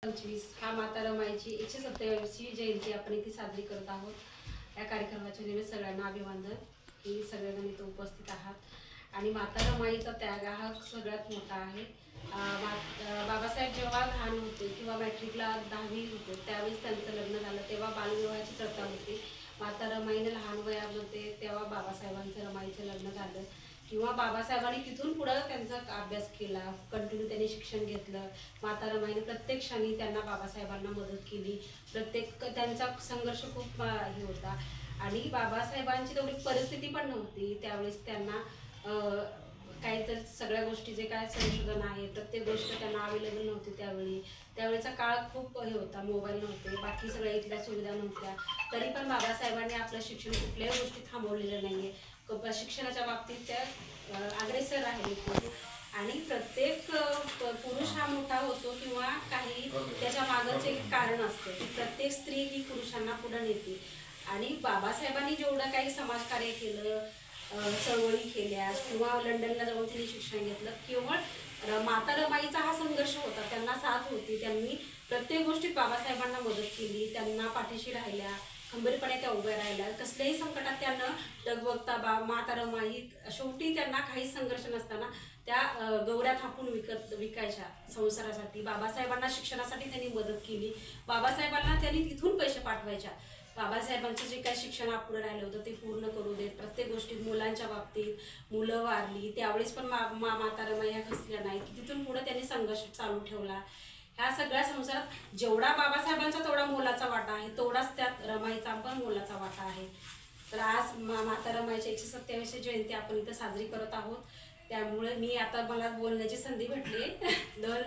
25 हा माता रमाईची 127वी जयंती आपण इथे साजरी करत आहोत। या कार्यक्रमाच्या निमित्त सगळ्यांना अभिवादन की सगळेजण इथे उपस्थित आहात आणि माता रमाईचा त्याग हा सगळ्यात मोठा आहे। बाबासाहेब जेव्हा लहान होते किंवा मॅट्रिकला 10वी होते त्यावेळेस त्यांचं लग्न झालं तेव्हा बालविवाहाची प्रथा होती। माता रमाईने लहान वयामध्ये तेव्हा बाबासाहेबांचं रमाईचं लग्न झालं किंवा बाबासाहेबांनी तिथून पुढे त्यांचा अभ्यास केला, कंटिन्यू त्यांनी शिक्षण घेतलं। माता रमाईने प्रत्येक क्षणी त्यांना बाबासाहेबांना मदत केली। प्रत्येक त्यांचा संघर्ष खूप हे होता आणि बाबासाहेबांची तेवढी परिस्थिती पण नव्हती त्यावेळेस त्यांना काही तर सगळ्या गोष्टी जे काय संशोधन आहे प्रत्येक गोष्ट त्यांना अवेलेबल नव्हती त्यावेळेचा काळ खूप हे होता, मोबाईल नव्हते, बाकी सगळ्या इथल्या सुविधा नव्हत्या। तरी पण बाबासाहेबांनी आपलं शिक्षण कुठल्याही गोष्टी थांबवलेलं नाहीये। शिक्षणाच्या बाबतीत त्या अग्रेसर आहेत आणि प्रत्येक पुरुष हा मोठा होतो किंवा काही त्याच्या मागच एक कारण असतं की प्रत्येक स्त्री ही पुरुषांना पुढे नेते आणि बाबासाहेबांनी जेवढं काही समाजकार्य केलं, चळवळी केल्या किंवा लंडनला जाऊन त्यांनी शिक्षण घेतलं, केवळ माता रमाईचा हा संघर्ष होता, त्यांना साथ होती, त्यांनी प्रत्येक गोष्टीत बाबासाहेबांना मदत केली, त्यांना पाठीशी राहिल्या, खंबीरपणे त्या उभ्या राहिल्या। कसल्याही संकटात त्यांना डगमगता माता रमाई शेवटी त्यांना काही संघर्ष नसताना त्या गवऱ्या थापून विकायच्या संसारासाठी। बाबासाहेबांना शिक्षणासाठी त्यांनी मदत केली, बाबासाहेबांना त्यांनी तिथून पैसे पाठवायच्या। बाबासाहेबांचं जे काही शिक्षण अपुरं राहिलं होतं ते पूर्ण करू देत। प्रत्येक गोष्टीत मुलांच्या बाबतीत मुलं वारली त्यावेळेस पण माता रमाई ह्या खचल्या नाही, तिथून पुढे त्यांनी संघर्ष चालू ठेवला। ह्या सगळ्या संसारात जेवढा बाबासाहेबांचा तेवढा मोलाचा वाटा आहे तेवढाच त्यात रमाईचा पण मोलाचा वाटा आहे। तर आज माता रमाईची 127वी जयंती आपण इथं साजरी करत आहोत, त्यामुळे मी आता मला बोलण्याची संधी भेटली तर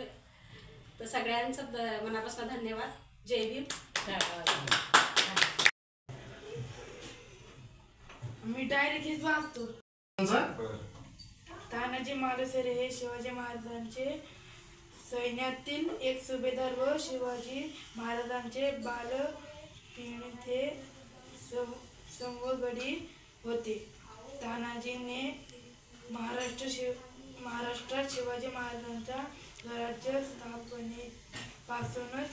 सगळ्यांचं मनापासून धन्यवाद। जय भीम। मी डायरेक्ट हेच वाचतो। तानाजी मालुसरे हे शिवाजी महाराजांचे सैन्यातील एक सुभेदार व शिवाजी महाराजांचे बालपणीचे संवगडी होते। तानाजीने महाराष्ट्रात शिवाजी महाराजांच्या स्वराज्य स्थापनेपासूनच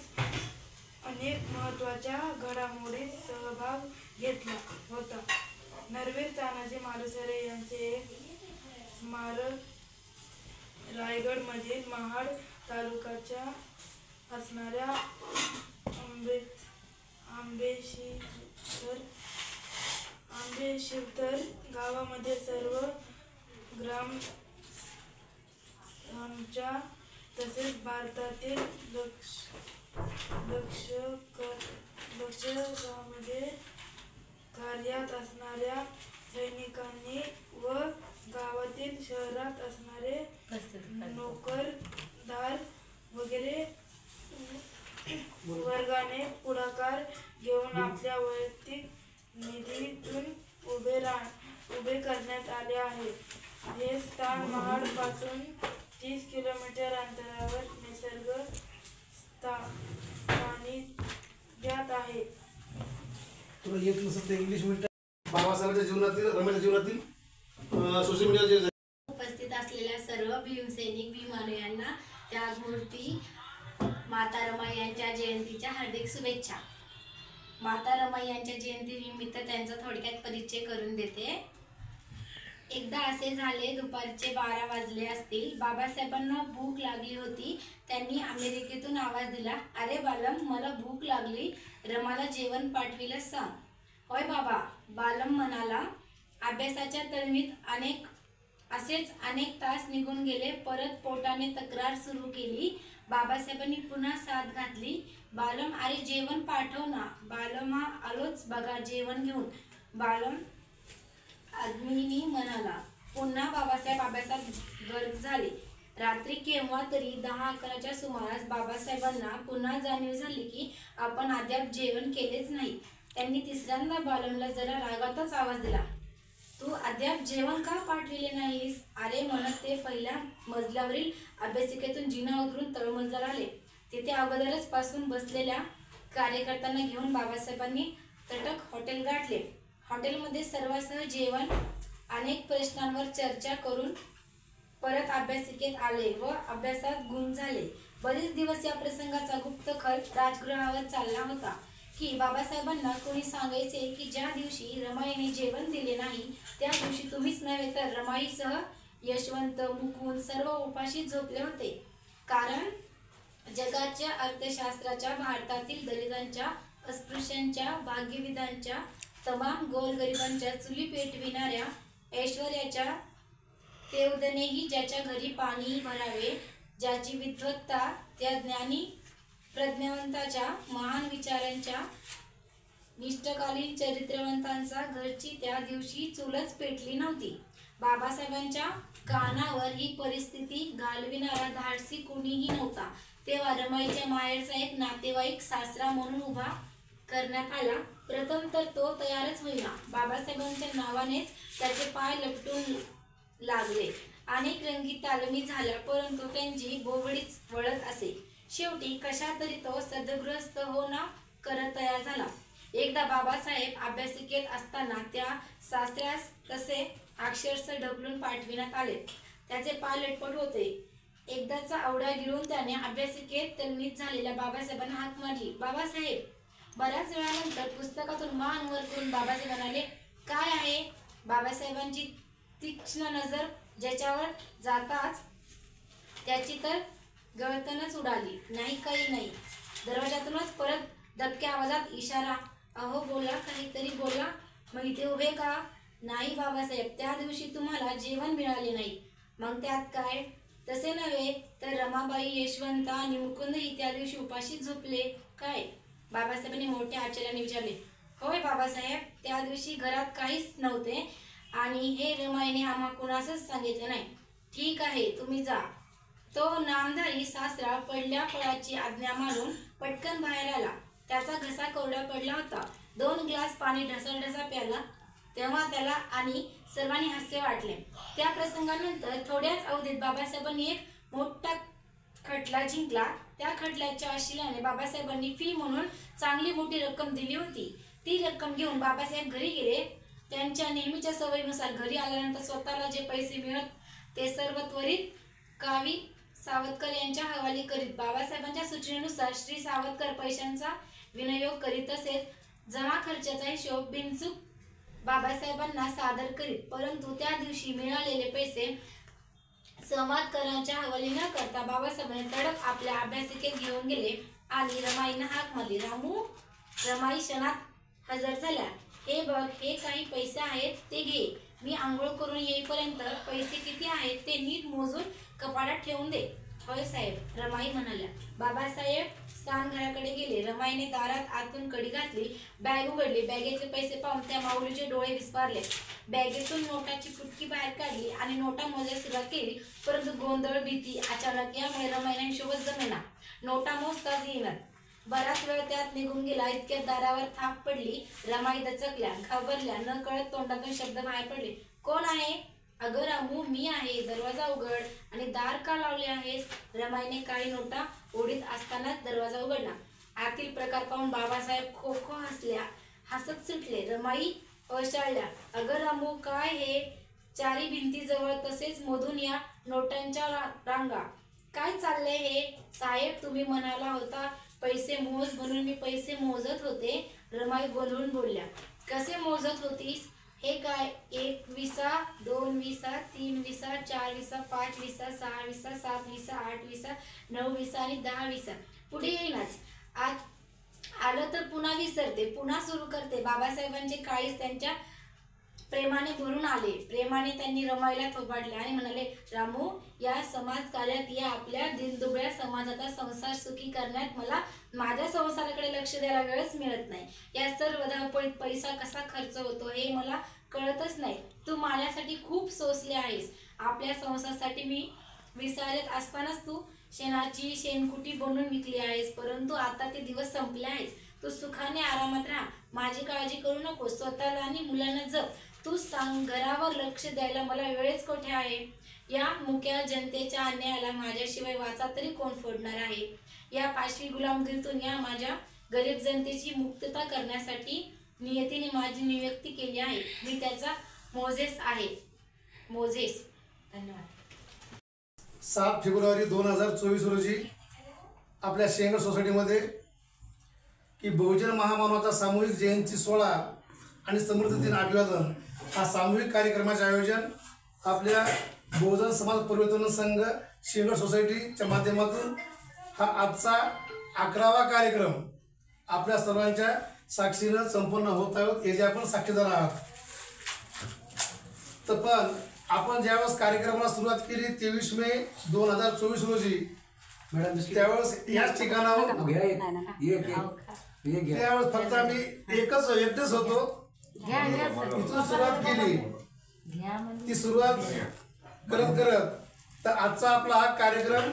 अनेक महत्त्वाच्या घडामोडीत सहभाग घेतला होता। नरवीर तानाजी मालुसरे यांचे एक स्मारक रायगडमधील महाड तालुक्याच्या असणाऱ्या आंबेशिवतर गावामध्ये सर्व ग्रामस्थांच्या तसेच भारतातील लष्करामध्ये कार्यात असणाऱ्या सैनिकांनी व गावातील शहरात असणारे नोकरदार वगैरे वर्गाने पुढाकार घेऊन आपल्या वैयक्तिक निधीतून उभे करण्यात आले आहे। हे स्थान महाड पासून 30 किलोमीटर अंतरावर निसर्ग सानिध्यात आहे। इंग्लिश बाबासाहेबांच्या जीवनातील रमाईच्या जीवनातील सोशल मीडिया उपस्थित असलेल्या सर्व भीमसैनिक भीमानुयांना त्यागमूर्ती माता रमाई यांच्या जयंतीच्या हार्दिक शुभेच्छा। माता रमाई यांच्या जयंतीनिमित्त त्यांचा थोडक्यात परिचय करून देते। एकदा असे झाले, दुपारचे 12 वाजले असतील, बाबासाहेबांना भूक लागली होती। त्यांनी अमेरिकेतून आवाज दिला, अरे बालम, मला भूक लागली, रमाला जेवण पाठविलं सांग। होय बाबा, बालम म्हणाला। अभ्यासाच्या तळमळीत अनेक तास निघून गेले। परत पोटाने तक्रार सुरू केली। बाबासाहेबांनी पुन्हा साथ घातली, बालम, अरे जेवण पाठव ना। बालमा, आलोच बघा जेवण घेऊन, बालम आदमीनी म्हणाला। पुन्हा बाबासाहेब अभ्यासात गर्क झाले। रात्री केव्हा तरी 10-11च्या सुमारास बाबासाहेबांना पुन्हा जाणीव झाली की आपण अद्याप जेवण केलेच नाही। त्यांनी तिसऱ्यांदा बालमला जरा रागातच आवाज दिला, तू अद्याप जेवण का पाठविले नाहीस? अरे म्हणत ते पहिल्या मजल्यावरील अभ्यासिकेतून जिना उतरून तळमजल्यावर आले। तिथे अगोदरच पासून बसलेल्या कार्यकर्त्यांना घेऊन बाबासाहेबांनी तटक हॉटेल गाठले। हॉटेलमध्ये सर्वांसह जेवण, अनेक प्रश्नांवर चर्चा करून परत अभ्यासिकेत आले व अभ्यासात गुंग झाले। बरेच दिवस या प्रसंगाचा गुप्तखल राजगृहावर चालला होता की बाबासाहेबांना कोणी सांगायचे की ज्या दिवशी रमाईने जेवण दिले नाही त्या दिवशी तुम्हीच नव्हे तर रमाईसह यशवंत, मुकुंद सर्व उपाशी झोपले होते. कारण जगाच्या अर्थशास्त्राच्या, भारतातील दलितांच्या, अस्पृश्यांच्या, भाग्यविधांच्या, तमाम गोरगरिबांच्या चुली पेटविणाऱ्या ऐश्वर्याच्या तेवदनेही ज्याच्या घरी पाणी भरावे, ज्याची विद्वत्ता त्या ज्ञानी प्रज्ञावंताच्या, महान विचारांच्या, निष्ठकालीन चरित्रवंतांचा घरची त्या दिवशी चूलच पेटली नव्हती. बाबासाहेबांच्या कानावर ही परिस्थिती घालविणारा धाडसी कोणीही नव्हता. तेव्हा रमाईच्या माहेरचा एक नातेवाईक सासरा म्हणून उभा करण्यात आला. प्रथम तर तो तयारच होईना. बाबासाहेबांच्या नावानेच त्याचे पाय लपटून लागले. अनेक रंगीत तालमी झाल्या, परंतु त्यांची बोबडीच वळत असे. शेवटी कशा तरी तो सद्गृहस्थ होणा करत तयार झाला. एकदा बाबासाहेब अभ्यासिकेत असताना त्या सासऱ्यास तसे अक्षरशः ढकलून पाठविण्यात आले. त्याचे पाय लटपट होते. एकदाचा आवडा गिळून त्याने अभ्यासिकेत तल्लीन झालेल्या बाबासाहेबांना हाक मारली. बाबासाहेब. बऱ्याच वेळानंतर पुस्तकातून मान वर करून बाबासाहेब म्हणाले, काय आहे? बाबासाहेबांची तीक्ष्ण नजर ज्याच्यावर जाताच त्याची तर गळतनच उडाली. नाही, काही नाही. दरवाजातूनच परत दबक्या आवाजात इशारा, अहो बोला, काहीतरी बोला. मग इथे उभे का? नाही बाबासाहेब, त्या दिवशी तुम्हाला जेवण मिळाले नाही. मग त्यात काय? तसे नव्हे तर रमाबाई, यशवंत आणि मुकुंदही त्या दिवशी उपाशी झोपले काय? बाबासाहेबांनी मोठ्या आश्चर्याने विचारले. होय बाबासाहेब, त्या दिवशी घरात काहीच नव्हते आणि हे रमाईने आम्हा कुणासच सांगितले नाही. ठीक आहे, तुम्ही जा. तो नामधारी सासरा पडल्या फळाची आज्ञा मानून पटकन बाहेर आला. त्याचा घसा कोरडा पडला होता. 2 ग्लास पाणी ढसाढसा प्याला. तेव्हा त्याला आणि सर्वांनी हास्य वाटले. त्या प्रसंगानंतर थोड्याच अवधीत बाबासाहेबांनी एक मोठा खटला जिंकला. त्या खटल्याच्या आशिलाने बाबासाहेबांनी फी म्हणून चांगली मोठी रक्कम दिली होती. ती रक्कम घेऊन बाबासाहेब घरी गेले. त्यांच्या नेहमीच्या सवयीनुसार घरी आल्यानंतर स्वतःला जे पैसे मिळत ते सर्व त्वरित कावी सावतकर यांच्या हवाली करीत बाबासाहेबांच्या सूचनेनुसार श्री सावतकर पैशांचा विनियोग करीत, तसेच जमा खर्चाचा हिशोब बिनचूक बाबासाहेबांना सादर करीत. परंतु त्या दिवशी मिळालेले पैसे संवादकरांच्या हवाली न करता बाबासाहेबांनी तडक आपल्या अभ्यासिकेत घेऊन गेले आणि रमाईंना हाक मारली. रामू. रमाई क्षणात हजर झाल्या. हे बघ, हे काही पैसे आहेत, ते घे. मी आंघोळ करून येईपर्यंत पैसे किती आहेत ते नीट मोजून कपाटात ठेवून दे. होय साहेब, रमाई म्हणाल्या. बाबासाहेब स्नानघराकडे गेले. रमाईने दारात आतून कडी घातली. बॅग उघडली. बॅगेतले पैसे पाहून त्या माऊलीचे डोळे विस्फारले. बॅगेतून नोटाची फुटकी बाहेर काढली आणि नोटा मोजायला सुरुवात केली. परंतु गोंधळ, भीती अचानक यामुळे रमाईला हिशोबच जमेना. नोटा मोजताच येईनात. बराच वेळ त्यात निघून गेला. इतक्यात दारावर थाप पडली. रमाई दचकल्या, घाबरल्या. न कळत तोंडातून शब्द बाहेर पडले. कोण आहे? अगं रामू, मी आहे. दरवाजा उघड. आणि दार का लावले आहेस? रमाईने काही नोटा ओढीत असतानाच दरवाजा उघडला. आतील प्रकार पाहून बाबासाहेब खो खो हसल्या. हसत सुटले. रमाई अशाळल्या. अगं रामू, काय हे? चारी भिंतीजवळ तसेच मधून या नोटांच्या रांगा. काय चाललंय हे? साहेब, तुम्ही म्हणाला होता पैसे मोज म्हणून मी पैसे मोजत होते. रमाई गोंधळून बोलल्या. कसे मोजत होतीस? हे काय? 1 visa, 2 visa, 3 visa, 4 visa, 5 visa, 6 visa, 7 visa, 8 visa, 9 visa आणि 10 विसा. पुढे येईनाच. आज आलं तर पुन्हा विसरते, पुन्हा सुरू करते. बाबासाहेबांचे काळीज त्यांच्या प्रेमाने भरून आले. प्रेमाने त्यांनी रमाईला थोबाडले आणि म्हणाले, रामू, या समाजकार्यात या आपल्या दिनदुबळ्या समाजाचा संसार सुखी करण्यात मला माझ्या संसाराकडे लक्ष द्यायला वेळच मिळत नाही. या सर्व धावपळीत पैसा कसा खर्च होतो हे मला कळतच नाही. तू माझ्यासाठी खूप सोसले आहेस. आपल्या संसारासाठी मी विचारत असतानाच तू शेणाची शेणकुटी बनवून विकली आहेस. परंतु आता ते दिवस संपले आहेत. तू सुखाने आरामात राहा. माझी काळजी करू नको. स्वतःला आणि मुलांना जप. तू सांग, घरावर लक्ष द्यायला मला वेळच कुठे आहे? या मुक्या जनतेच्या अन्यायाला माझ्याशिवाय वाचा तरी कोण फोडणार आहे? या पाशवी गुलामगिरीतून या माझ्या गरीब जनतेची मुक्तता करण्यासाठी नियतीने माझी नियुक्ती केली आहे. मी त्याचा मोझेस आहे. मोझेस. धन्यवाद. 7 फेब्रुवारी 2024 रोजी आपल्या शेंगड सोसायटीमध्ये की बहुजन महामानवाचा सामूहिक जयंती सोहळा आणि समृद्धी दिन अभिवादन हा सामूहिक कार्यक्रमाचे आयोजन आपल्या बहुजन समाज परिवर्तन संघ शेंगड सोसायटीच्या माध्यमातून हा आजचा 11वा कार्यक्रम आपल्या सर्वांच्या साक्षीनं संपन्न होत आहोत, याचे आपण साक्षीदार आहात. तर पण आपण ज्यावेळेस कार्यक्रमाला सुरुवात केली 23 मे 2024 रोजी, त्यावेळेस याच ठिकाणावर त्यावेळेस फक्त आम्ही एकटेच होतो. इथून सुरुवात केली. ती सुरुवात करत तर आजचा आपला हा कार्यक्रम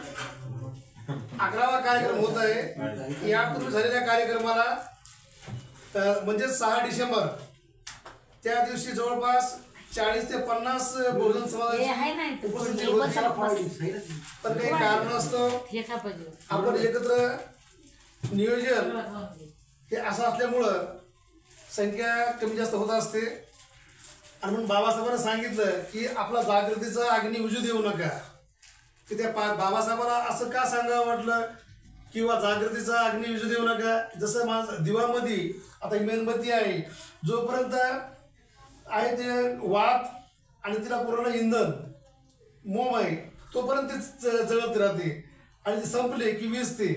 11वा कार्यक्रम होत आहे. यापूर्वी झालेल्या कार्यक्रमाला म्हणजे 6 डिसेंबर त्या दिवशी जवळपास 40 ते 50 बहुजन समाजाची उपस्थिती होती. पण काही कारणास्तव आपण एकत्र नियोजन हे असं असल्यामुळं संख्या कमी जास्त होत असते. आणि म्हणून बाबासाहेबांना सांगितलं की आपला जागृतीचा अग्नी उजू देऊ नका. की त्या बाबासाहेबांना असं का सांगावं वाटलं किंवा जागृतीचा अग्नी विजू देऊ नका. जसं माझं दिवामध्ये आता मेणबत्ती आहे, जोपर्यंत आहे ते वात आणि तिला पूर्ण इंधन मोम आहे तोपर्यंत ती जळत राहते आणि ती संपले की विजते.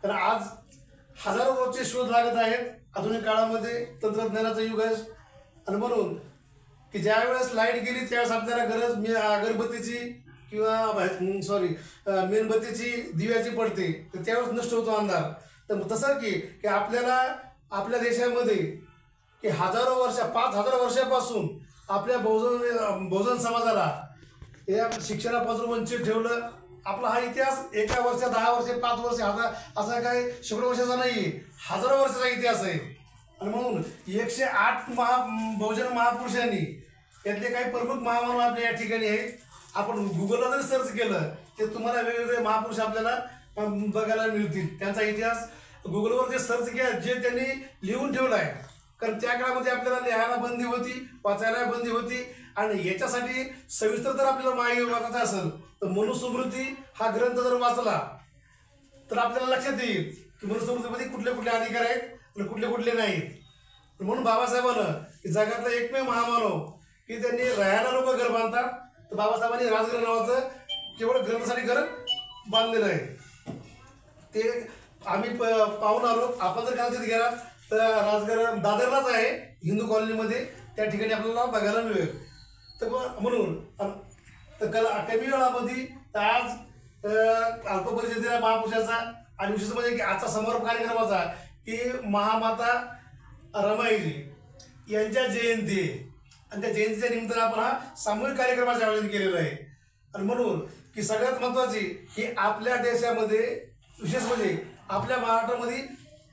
तर आज हजारो रोजचे शोध लागत आहेत. आधुनिक काळामध्ये तंत्रज्ञानाचा युग आहे आणि म्हणून की ज्या वेळेस लाईट गेली त्यावेळेस आपल्याला गरज अगरबत्तीची किंवा मेणबत्तीची दिव्याची पडते, तर त्यावेळेस नष्ट होतो अंधार. तर तसं की आपल्याला आपल्या देशामध्ये की 5,000 वर्षापासून आपल्या बहुजन समाजाला या शिक्षणापासून वंचित ठेवलं. आपला हा इतिहास एका वर्ष 10 वर्ष 5 वर्ष असा काही शेकडो वर्षाचा नाही, हजारो वर्षाचा इतिहास आहे. आणि म्हणून 108 बहुजन महापुरुषांनी त्यातले काही प्रमुख महामानव आपल्या या ठिकाणी आहेत. आपण गुगलला जरी सर्च केलं तर तुम्हाला वेगवेगळे महापुरुष आपल्याला बघायला मिळतील. त्यांचा इतिहास गुगलवर जे सर्च केला जे त्यांनी लिहून ठेवला आहे. कारण त्या काळामध्ये आपल्याला लिहायला बंदी होती, वाचायला बंदी होती. आणि याच्यासाठी सविस्तर जर आपल्याला माहिती वाचायचं असेल तर मनुस्मृती हा ग्रंथ जर वाचला तर आपल्याला लक्षात येईल की मनुस्मृतीमध्ये कुठले कुठले अधिकार आहेत आणि कुठले कुठले नाहीत. म्हणून बाबासाहेबांना जगातला एकमेव महामानव की त्यांनी राहायला लोक घर बांधतात, तर बाबासाहेबांनी राजगृह नावाचं केवळ ग्रंथासाठी घर बांधलेलं आहे. ते आम्ही पाहून आलो. आपण जर कदाचित गेला तर राजगृह दादरलाच आहे, हिंदू कॉलनीमध्ये, त्या ठिकाणी आपल्याला बघायला मिळेल. तर म्हणून तर कमी वेळामध्ये आज अल्पपरिषदेला महापुरुषाचा आणि विशेष म्हणजे की आजचा समारोप कार्यक्रमाचा की महामाता रमाईजी यांच्या जयंती आहे. आणि त्या जयंतीच्या निमित्तानं आपण हा सामूहिक कार्यक्रमाचं आयोजन केलेलं आहे. आणि म्हणून की सगळ्यात महत्त्वाची की आपल्या देशामध्ये विशेष म्हणजे आपल्या महाराष्ट्रामध्ये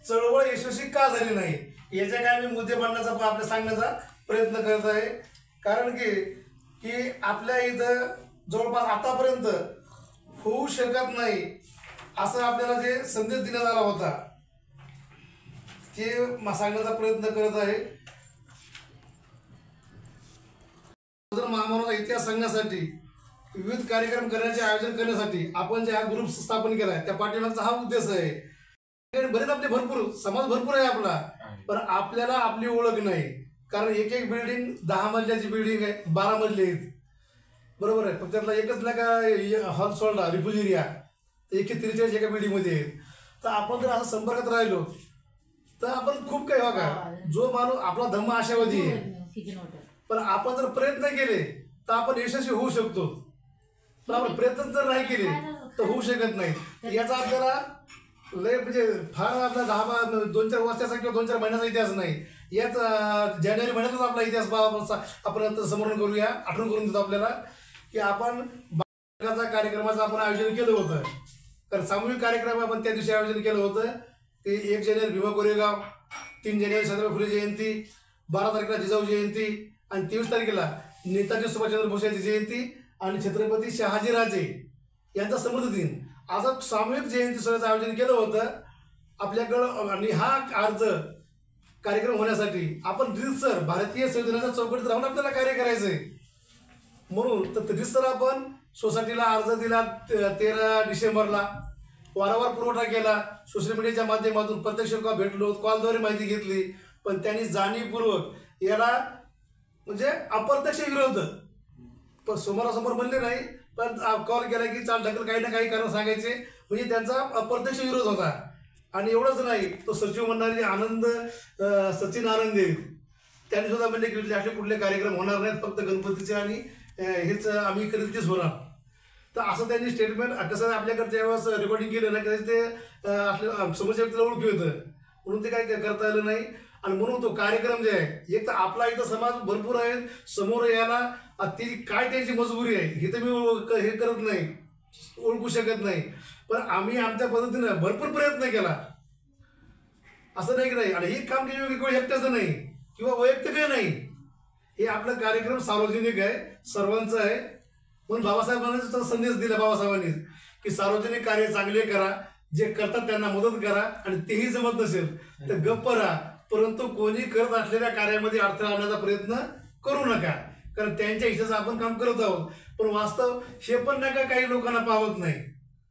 चळवळ यशस्वी का झाली नाही याच्या काय मी मुद्दे मांडण्याचा आपल्या सांगण्याचा प्रयत्न करत आहे. कारण की आपल्या इथं जवळपास आतापर्यंत होऊ शकत नाही असं आपल्याला जे संदेश देण्यात आला होता ते सांगण्याचा प्रयत्न करत आहे. महामानवाचा इतिहास सांगण्यासाठी विविध कार्यक्रम करण्याचे आयोजन करण्यासाठी आपण जे हा ग्रुप स्थापन केला आहे त्या पाठीमागचा हा उद्देश आहे. बरेच आपले भरपूर समाज भरपूर आहे आपला, पण आपल्याला आपली ओळख नाही. कारण एक बिल्डिंग 10 मजल्याची बिल्डिंग आहे, 12 मजले आहेत, बरोबर आहे. पण त्यातला एकच नाही का हॉल सोडला रिफ्युज एरिया 143 एका बिल्डिंगमध्ये आहेत. तर आपण जर असं संपर्कात राहिलो तर आपण खूप काही बघा जो माणूस आपला धम्म आशावादी आहे, पण आपण जर प्रयत्न केले तर आपण यशस्वी होऊ शकतो. पण आपण प्रयत्न जर नाही केले तर होऊ शकत नाही. याचा आपल्याला लय म्हणजे फार आपला 2-4 वर्षाचा किंवा 2-4 महिन्याचा इतिहास नाही. याच जानेवारी महिन्यातच आपला इतिहास आपण समोरून करूया, आठवण करून देतो आपल्याला की आपण कार्यक्रमाचं आपण आयोजन केलं होतं. तर सामूहिक कार्यक्रम आपण त्या दिवशी आयोजन केलं होतं. ते 1 जानेवारी भीमा कोरेगाव, 3 जानेवारी सावित्रीबाई फुले जयंती, 12 तारखेला जिजाऊ जयंती आणि 23 तारखेला नेताजी सुभाषचंद्र बोस यांची जयंती आणि छत्रपती शहाजीराजे यांचा समृद्धी दिन असं सामूहिक जयंती सोहळ्याचं आयोजन केलं होतं आपल्याकडं. आणि हा अर्ज कार्यक्रम होण्यासाठी आपण रीतसर भारतीय संविधानाच्या चौकटीत राहून आपल्याला कार्य करायचं आहे. म्हणून तर रीतसर आपण सोसायटीला अर्ज दिला 13 डिसेंबरला. वारंवार पुरवठा केला, सोशल मीडियाच्या माध्यमातून प्रत्यक्ष भेटलो, कॉलद्वारे माहिती घेतली, पण त्यांनी जाणीवपूर्वक याला म्हणजे अप्रत्यक्ष विरोध, पण समोरासमोर म्हणले नाही, पण कॉल केला की चाल ढकल काही ना काही कारण सांगायचे, म्हणजे त्यांचा अप्रत्यक्ष विरोध होता. आणि एवढंच नाही, तो सचिव म्हणणारे आनंद सचिन आनंदे त्यांनी सुद्धा म्हणले की असे कुठले कार्यक्रम होणार नाहीत, फक्त गणपतीचे आणि हेच आम्ही करीतच होणार. तर असं त्यांनी स्टेटमेंट, कसं आपल्याकडे ज्यावेळेस रेकॉर्डिंग केलं ना कधी ते आपल्या समोरच्या व्यक्तीला ओळखू येतं, म्हणून ते काही करता आलं नाही. आणि म्हणून तो कार्यक्रम जे आहे, एक तर आपला इथं समाज भरपूर आहे, समोर यायला ती काय त्यांची मजबुरी आहे हे तर मी हे करत नाही, ओळखू शकत नाही, पण आम्ही आमच्या पद्धतीनं भरपूर प्रयत्न केला. असं नाही की नाही. आणि हे काम केवळ एकट्याचं नाही किंवा वैयक्तिक नाही, हे आपलं कार्यक्रम सार्वजनिक आहे, सर्वांचं आहे. म्हणून बाबासाहेबांनी संदेश दिला, बाबासाहेबांनी की सार्वजनिक कार्य चांगले करा, जे करतात त्यांना मदत करा, आणि तेही जमत नसेल तर गप्प राहा, परंतु कोणी करत असलेल्या कार्यामध्ये अडथळा आणण्याचा प्रयत्न करू नका, कारण त्यांच्या इच्छेचं आपण काम करत आहोत. पण वास्तव हे पण नका काही लोकांना पावत नाही.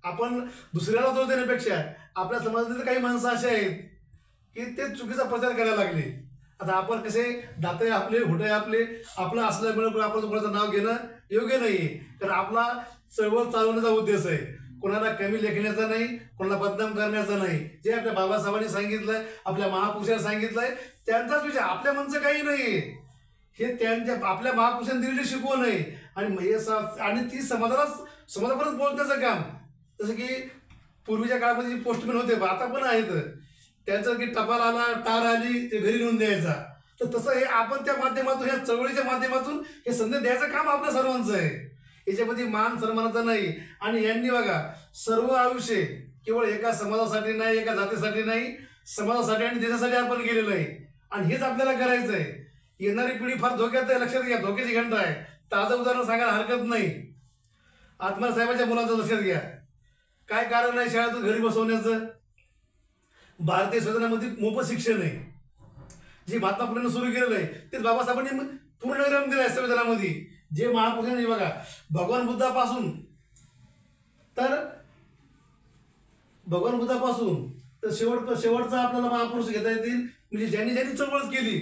आपण दुसऱ्याला दोष देण्यापेक्षा आपल्या समाजातील काही माणसं असे आहेत की ते चुकीचा प्रचार करायला लागले. आता आपण कसे दाते आपले, होटे आपले, आपलं असल्यामुळे आपण कोणाचं नाव घेणं योग्य नाही, कारण आपला चळवळ चालवण्याचा उद्देश आहे, कोणाला कमी लेखण्याचा नाही, कोणाला बदनाम करण्याचा नाही. जे आपल्या बाबासाहेबांनी सांगितलंय, आपल्या महापुरुषांनी सांगितलंय, त्यांचाच विचार, आपल्या मनचं काही नाही, हे त्यांच्या आपल्या महापुरुषांनी दिलेली शिकवण आहे. आणि ती समाजापर्यंत पोहोचण्याचं काम, जसं की पूर्वीच्या काळामध्ये पोस्टमॅन होते, आता पण आहेत, त्यांचं की टपाल आला, टार आली, ते घरी नेऊन द्यायचा. तर तसं हे आपण त्या माध्यमातून, ह्या चळवळीच्या माध्यमातून हे संदेश द्यायचं काम आपल्या सर्वांचं आहे. याच्यामध्ये मान सन्मानाचा नाही. आणि यांनी बघा सर्व आयुष्य केवळ एका समाजासाठी नाही, एका जातीसाठी नाही, समाजासाठी आणि देशासाठी आपण गेलेलं आहे. आणि हेच आपल्याला करायचं आहे. येणारी पिढी फार धोक्यात आहे, लक्षात घ्या, धोक्याची घंटा आहे. ताजं उदाहरण सांगायला हरकत नाही. आत्मा साहेबांच्या मुलाचं लक्षात घ्या, काय कारण आहे शाळेतून घरी बसवण्याचं? भारतीय संविधानामध्ये मोफत शिक्षण आहे, जे महात्मा फुलेंनी सुरू केलेलं आहे, तेच बाबासाहेबांनी पूर्णविराम दिलाय संविधानामध्ये. जे महापुरुषांनी बघा, भगवान बुद्धापासून तर शेवटचा आपल्याला महापुरुष घेता येतील, म्हणजे ज्यांनी चळवळ केली,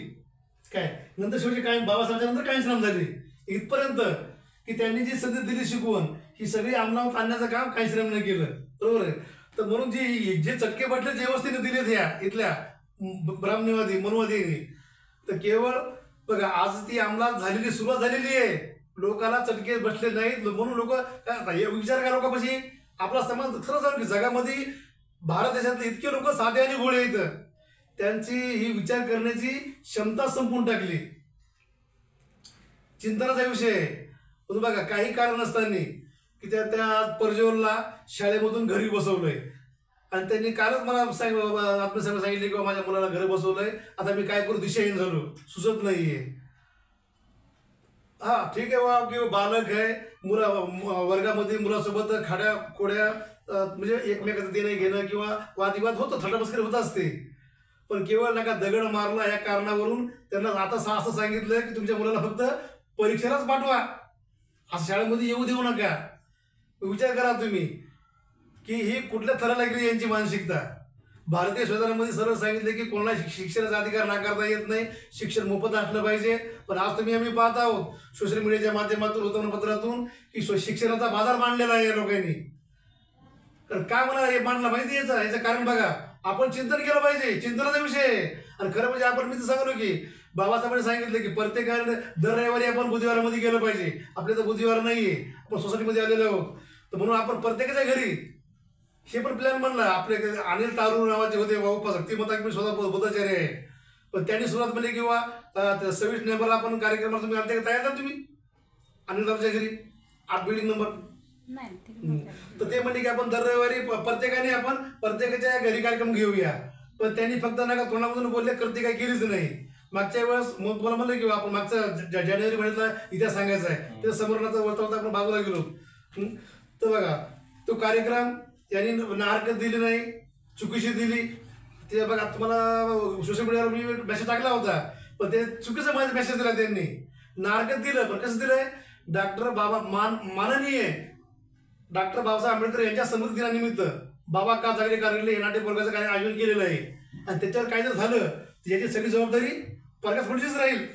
काय नंतर शेवटी काय बाबासाहेबांच्या नंतर काहीच झाले, इथपर्यंत की त्यांनी जी संधी दिली शिकवण, ही सगळी अंमलात आणण्याचं काम काहीच नाही केलं. बरोबर आहे. तर म्हणून जे चटके बटले जे व्यवस्थेने दिलेत ह्या इथल्या ब्राह्मणवादी मनुवादींनी, तर केवळ बघा आज ती अंमलात झालेली, सुरुवात झालेली आहे, लोकांना चटके बसले नाहीत. म्हणून लोक विचार करा, लोकांपाशी आपला समाज खरं सांगू की जगामध्ये भारत देशातले इतके लोक साधे आणि भोळे आहेत, त्यांची ही विचार करण्याची क्षमता संपून टाकली. चिंतनाचा विषय आहे. म्हणून बघा काही कारण नसताना की त्या परजोलला शाळेमधून घरी बसवलंय, आणि त्यांनी कालच मला आपल्या सांगितले की माझ्या मुलाला घरी बसवलंय, आता मी काय करू, दिशाहीन झालो, सुचत नाहीये. हा ठीक आहे बा, किंवा बालक आहे, वर्गामध्ये मुलासोबत खाड्या खोड्या म्हणजे एकमेकाचं देणं घेणं किंवा वादविवाद होतं, थटामस्करी होत असते, पण केवळ नका दगड मारला या कारणावरून त्यांना आता असं सांगितलं की तुमच्या मुलाला फक्त परीक्षेलाच पाठवा, असं शाळेमध्ये येऊ देऊ नका. विचार करा तुम्ही की ही कुठल्या थराला गेली यांची मानसिकता. भारतीय संविधानामध्ये सरळ सांगितले की कोणाला शिक्षणाचा अधिकार नाकारता येत नाही, शिक्षण मोफत असलं पाहिजे. पण आज आम्ही पाहत आहोत सोशल मीडियाच्या माध्यमातून, वर्तमानपत्रातून की शिक्षणाचा बाजार मांडलेला आहे या लोकांनी. तर का मला हे मांडलं माहिती याचं कारण बघा, आपण चिंतन केलं पाहिजे, चिंतनाचा विषय आहे. आणि खरं म्हणजे आपण मी तर सांगलो की बाबासाहेबांनी सांगितलं की प्रत्येकाने दर रविवारी आपण बुधवारामध्ये गेलं पाहिजे. आपल्या तर बुधवार नाहीये, आपण सोसायटीमध्ये आलेलो आहोत, तर म्हणून आपण प्रत्येकाच्या घरी हे पण प्लॅन बनला. आपले अनिल तारू नावाचे होते बाबा शक्तिमता, मी स्वतः बुद्धाचार्य आहे, पण त्यांनी सुरुवात म्हणजे किंवा 26 नोव्हेंबरला आपण कार्यक्रमाला तुम्ही आले तयार ना तुम्ही अनिल तारूच्या घरी 8 बिल्डिंग नंबर. तर ते म्हणजे की आपण दर रविवारी प्रत्येकाने आपण प्रत्येकाच्या घरी कार्यक्रम घेऊया. पण त्यांनी फक्त नका तोंडामधून बोलले, करते काही केलीच नाही. मागच्या वेळेस तुम्हाला म्हणलं की आपण मागचा जानेवारी महिन्यातला इतिहास सांगायचा आहे, त्या समोरणाचा वर्तवता आपण बाजूला गेलो. तर बघा तो कार्यक्रम त्यांनी नाहरकत दिली नाही, चुकीची दिली. ते बघा तुम्हाला सोशल मीडियावर मी मेसेज टाकला होता, पण ते चुकीचं माझा मेसेज दिला त्यांनी. नाहरकत दिलं, पण कसं दिलंय, माननीय डॉक्टर बाबासाहेब आंबेडकर यांच्या स्मृती दिनानिमित्त बाबा का जागले कार्यालय हे नाट्य वर्गाचं काय आयोजन केलेलं आहे आणि त्याच्यावर काय जर झालं तर याची सगळी जबाबदारी प्रकाश फडणवीस राहील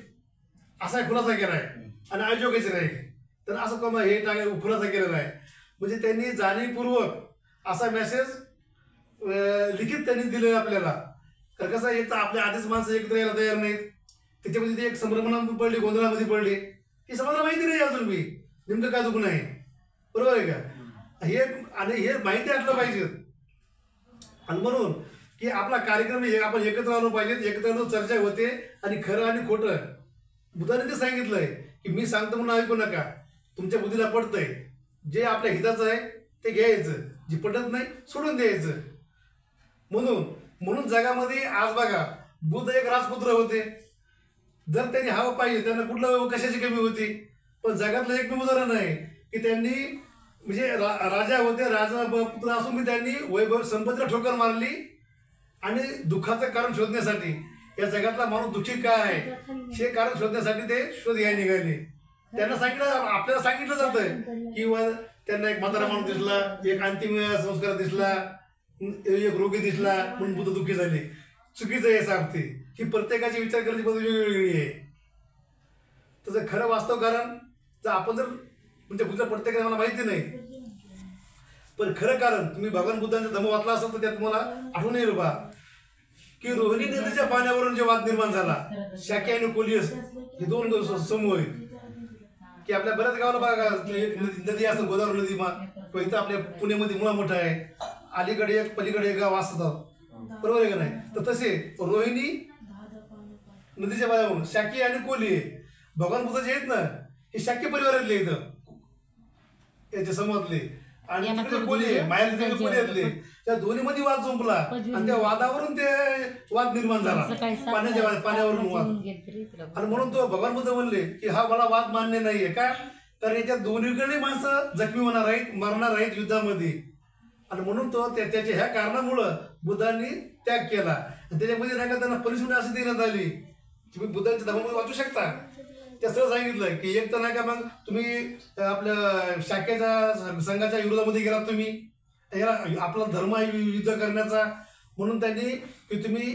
असा खुलासा केला आहे आणि आयोजकाची राहील. तर असं कमा हे खुलासा केलेला आहे. म्हणजे त्यांनी जाणीवपूर्वक असा मेसेज लिखित त्यांनी दिलेला आपल्याला. कारण कसं एक तर आपल्या आधीच माणसं एकत्र यायला तयार नाहीत, त्याच्यामध्ये ते एक संभ्रमणामध्ये पडले, गोंधळामध्ये पडले, हे समाजाला माहिती नाही अजून मी नेमकं काय दुखणं आहे. बरोबर आहे का? हे आणि हे माहिती असलं पाहिजे. आणि म्हणून की आपला कार्यक्रम आपण एकत्र आलो पाहिजेत, एकत्र आलो चर्चा होते आणि खरं आणि खोटं बुद्धाने ते सांगितलंय की मी सांगतो म्हणून ऐकू नका, तुमच्या बुद्धीला पडतंय, जे आपल्या हिताचं आहे ते घ्यायचं, जे पटत नाही सोडून द्यायचं. म्हणून जगामध्ये आज बघा बुद्ध एक राजपुत्र होते. जर त्यांनी हवं पाहिजे त्यांना कुठलं कशाची कमी होती, पण जगातलं एक उदाहरण आहे की त्यांनी म्हणजे राजा होते, राजा पुत्र असून मी त्यांनी वैभव संपत्तीला ठोकर मारली आणि दुःखाचं कारण शोधण्यासाठी या जगातला माणूस दुःखी काय आहे हे कारण शोधण्यासाठी ते शोध घ्यायला निघाले. त्यांना सांगितलं, आपल्याला सांगितलं जातं की त्यांना एक म्हातारा माणूस दिसला, एक अंतिम संस्कार दिसला, एक रोगी दिसला म्हणून बुद्ध दुःखी झाले. चुकीचं आहे सांगते की प्रत्येकाची विचार करण्याची पद्धत वेगवेगळी आहे. तसं खरं वास्तव कारण जर आपण जर म्हणजे बुद्ध प्रत्येकाला मला माहिती नाही, पण खरं कारण तुम्ही भगवान बुद्धांचा धम्म वाचला असेल तर त्यात मला आठवण येईल बा की रोहिणी नदीच्या पाण्यावरून जे वाद निर्माण झाला, शाक्य आणि कोलियस हे दोन समूह आहेत की आपल्या बऱ्याच गावाला बघा एक नदी असेल, गोदावरी नदी इथं आपल्या पुण्यामध्ये मुळा मोठा आहे, अलीकडे एक पलीकडे एक गाव असतं, बरोबर आहे का नाही? तर तसे रोहिणी नदीच्या पाण्यावरून शाक्य आणि कोली भगवान बुद्ध जे आहेत ना हे शाक्य परिवारातले इथं याच्या समोरले आणि कोली आहे मायाला कोलीतले, त्या दोन्ही मध्ये वाद संपला आणि त्या वादावरून ते वाद निर्माण झाला, पाण्यावरून वाद. आणि म्हणून तो भगवान बुद्ध म्हणले की हा मला वाद मान्य नाहीये का, कारण याच्या दोन्हीकडे माणसं जखमी होणार आहेत, मरणार आहेत युद्धामध्ये. आणि म्हणून तो त्याच्या ह्या कारणामुळं बुद्धांनी त्याग केला आणि त्याच्यामध्ये नाही का त्यांना पनिशमेंट अशी देण्यात आली. तुम्ही बुद्धांच्या धर्मामध्ये वाचू शकता, त्या सरळ सांगितलं की एक तर नाही का मग तुम्ही आपल्या शाखेच्या संघाच्या विरोधामध्ये गेलात, तुम्ही आपला धर्म युद्ध करण्याचा, म्हणून त्यांनी की तुम्ही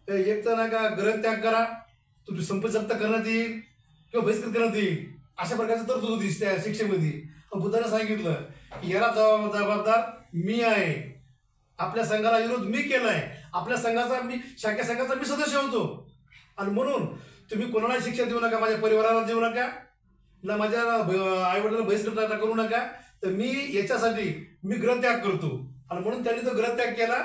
एक तर नाही का ग्रहत्याग करा, तुमची संपत्ती जप्त करण्यात येईल किंवा बहिष्कृत करण्यात येईल, अशा प्रकारची तरतूद होती त्या शिक्षेमध्ये. बुद्धाने सांगितलं की याला जबाबदार मी आहे, आपल्या संघाला विरोध मी केलाय, आपल्या संघाचा मी शाखा संघाचा मी सदस्य होतो. आणि म्हणून तुम्ही कोणाला शिक्षा देऊ नका, माझ्या परिवाराला देऊ नका, ना माझ्या आईवडिलांना बहिष्कृत करू नका, तर मी याच्यासाठी मी ग्रहत्याग करतो. आणि म्हणून त्यांनी तो ग्रहत्याग केला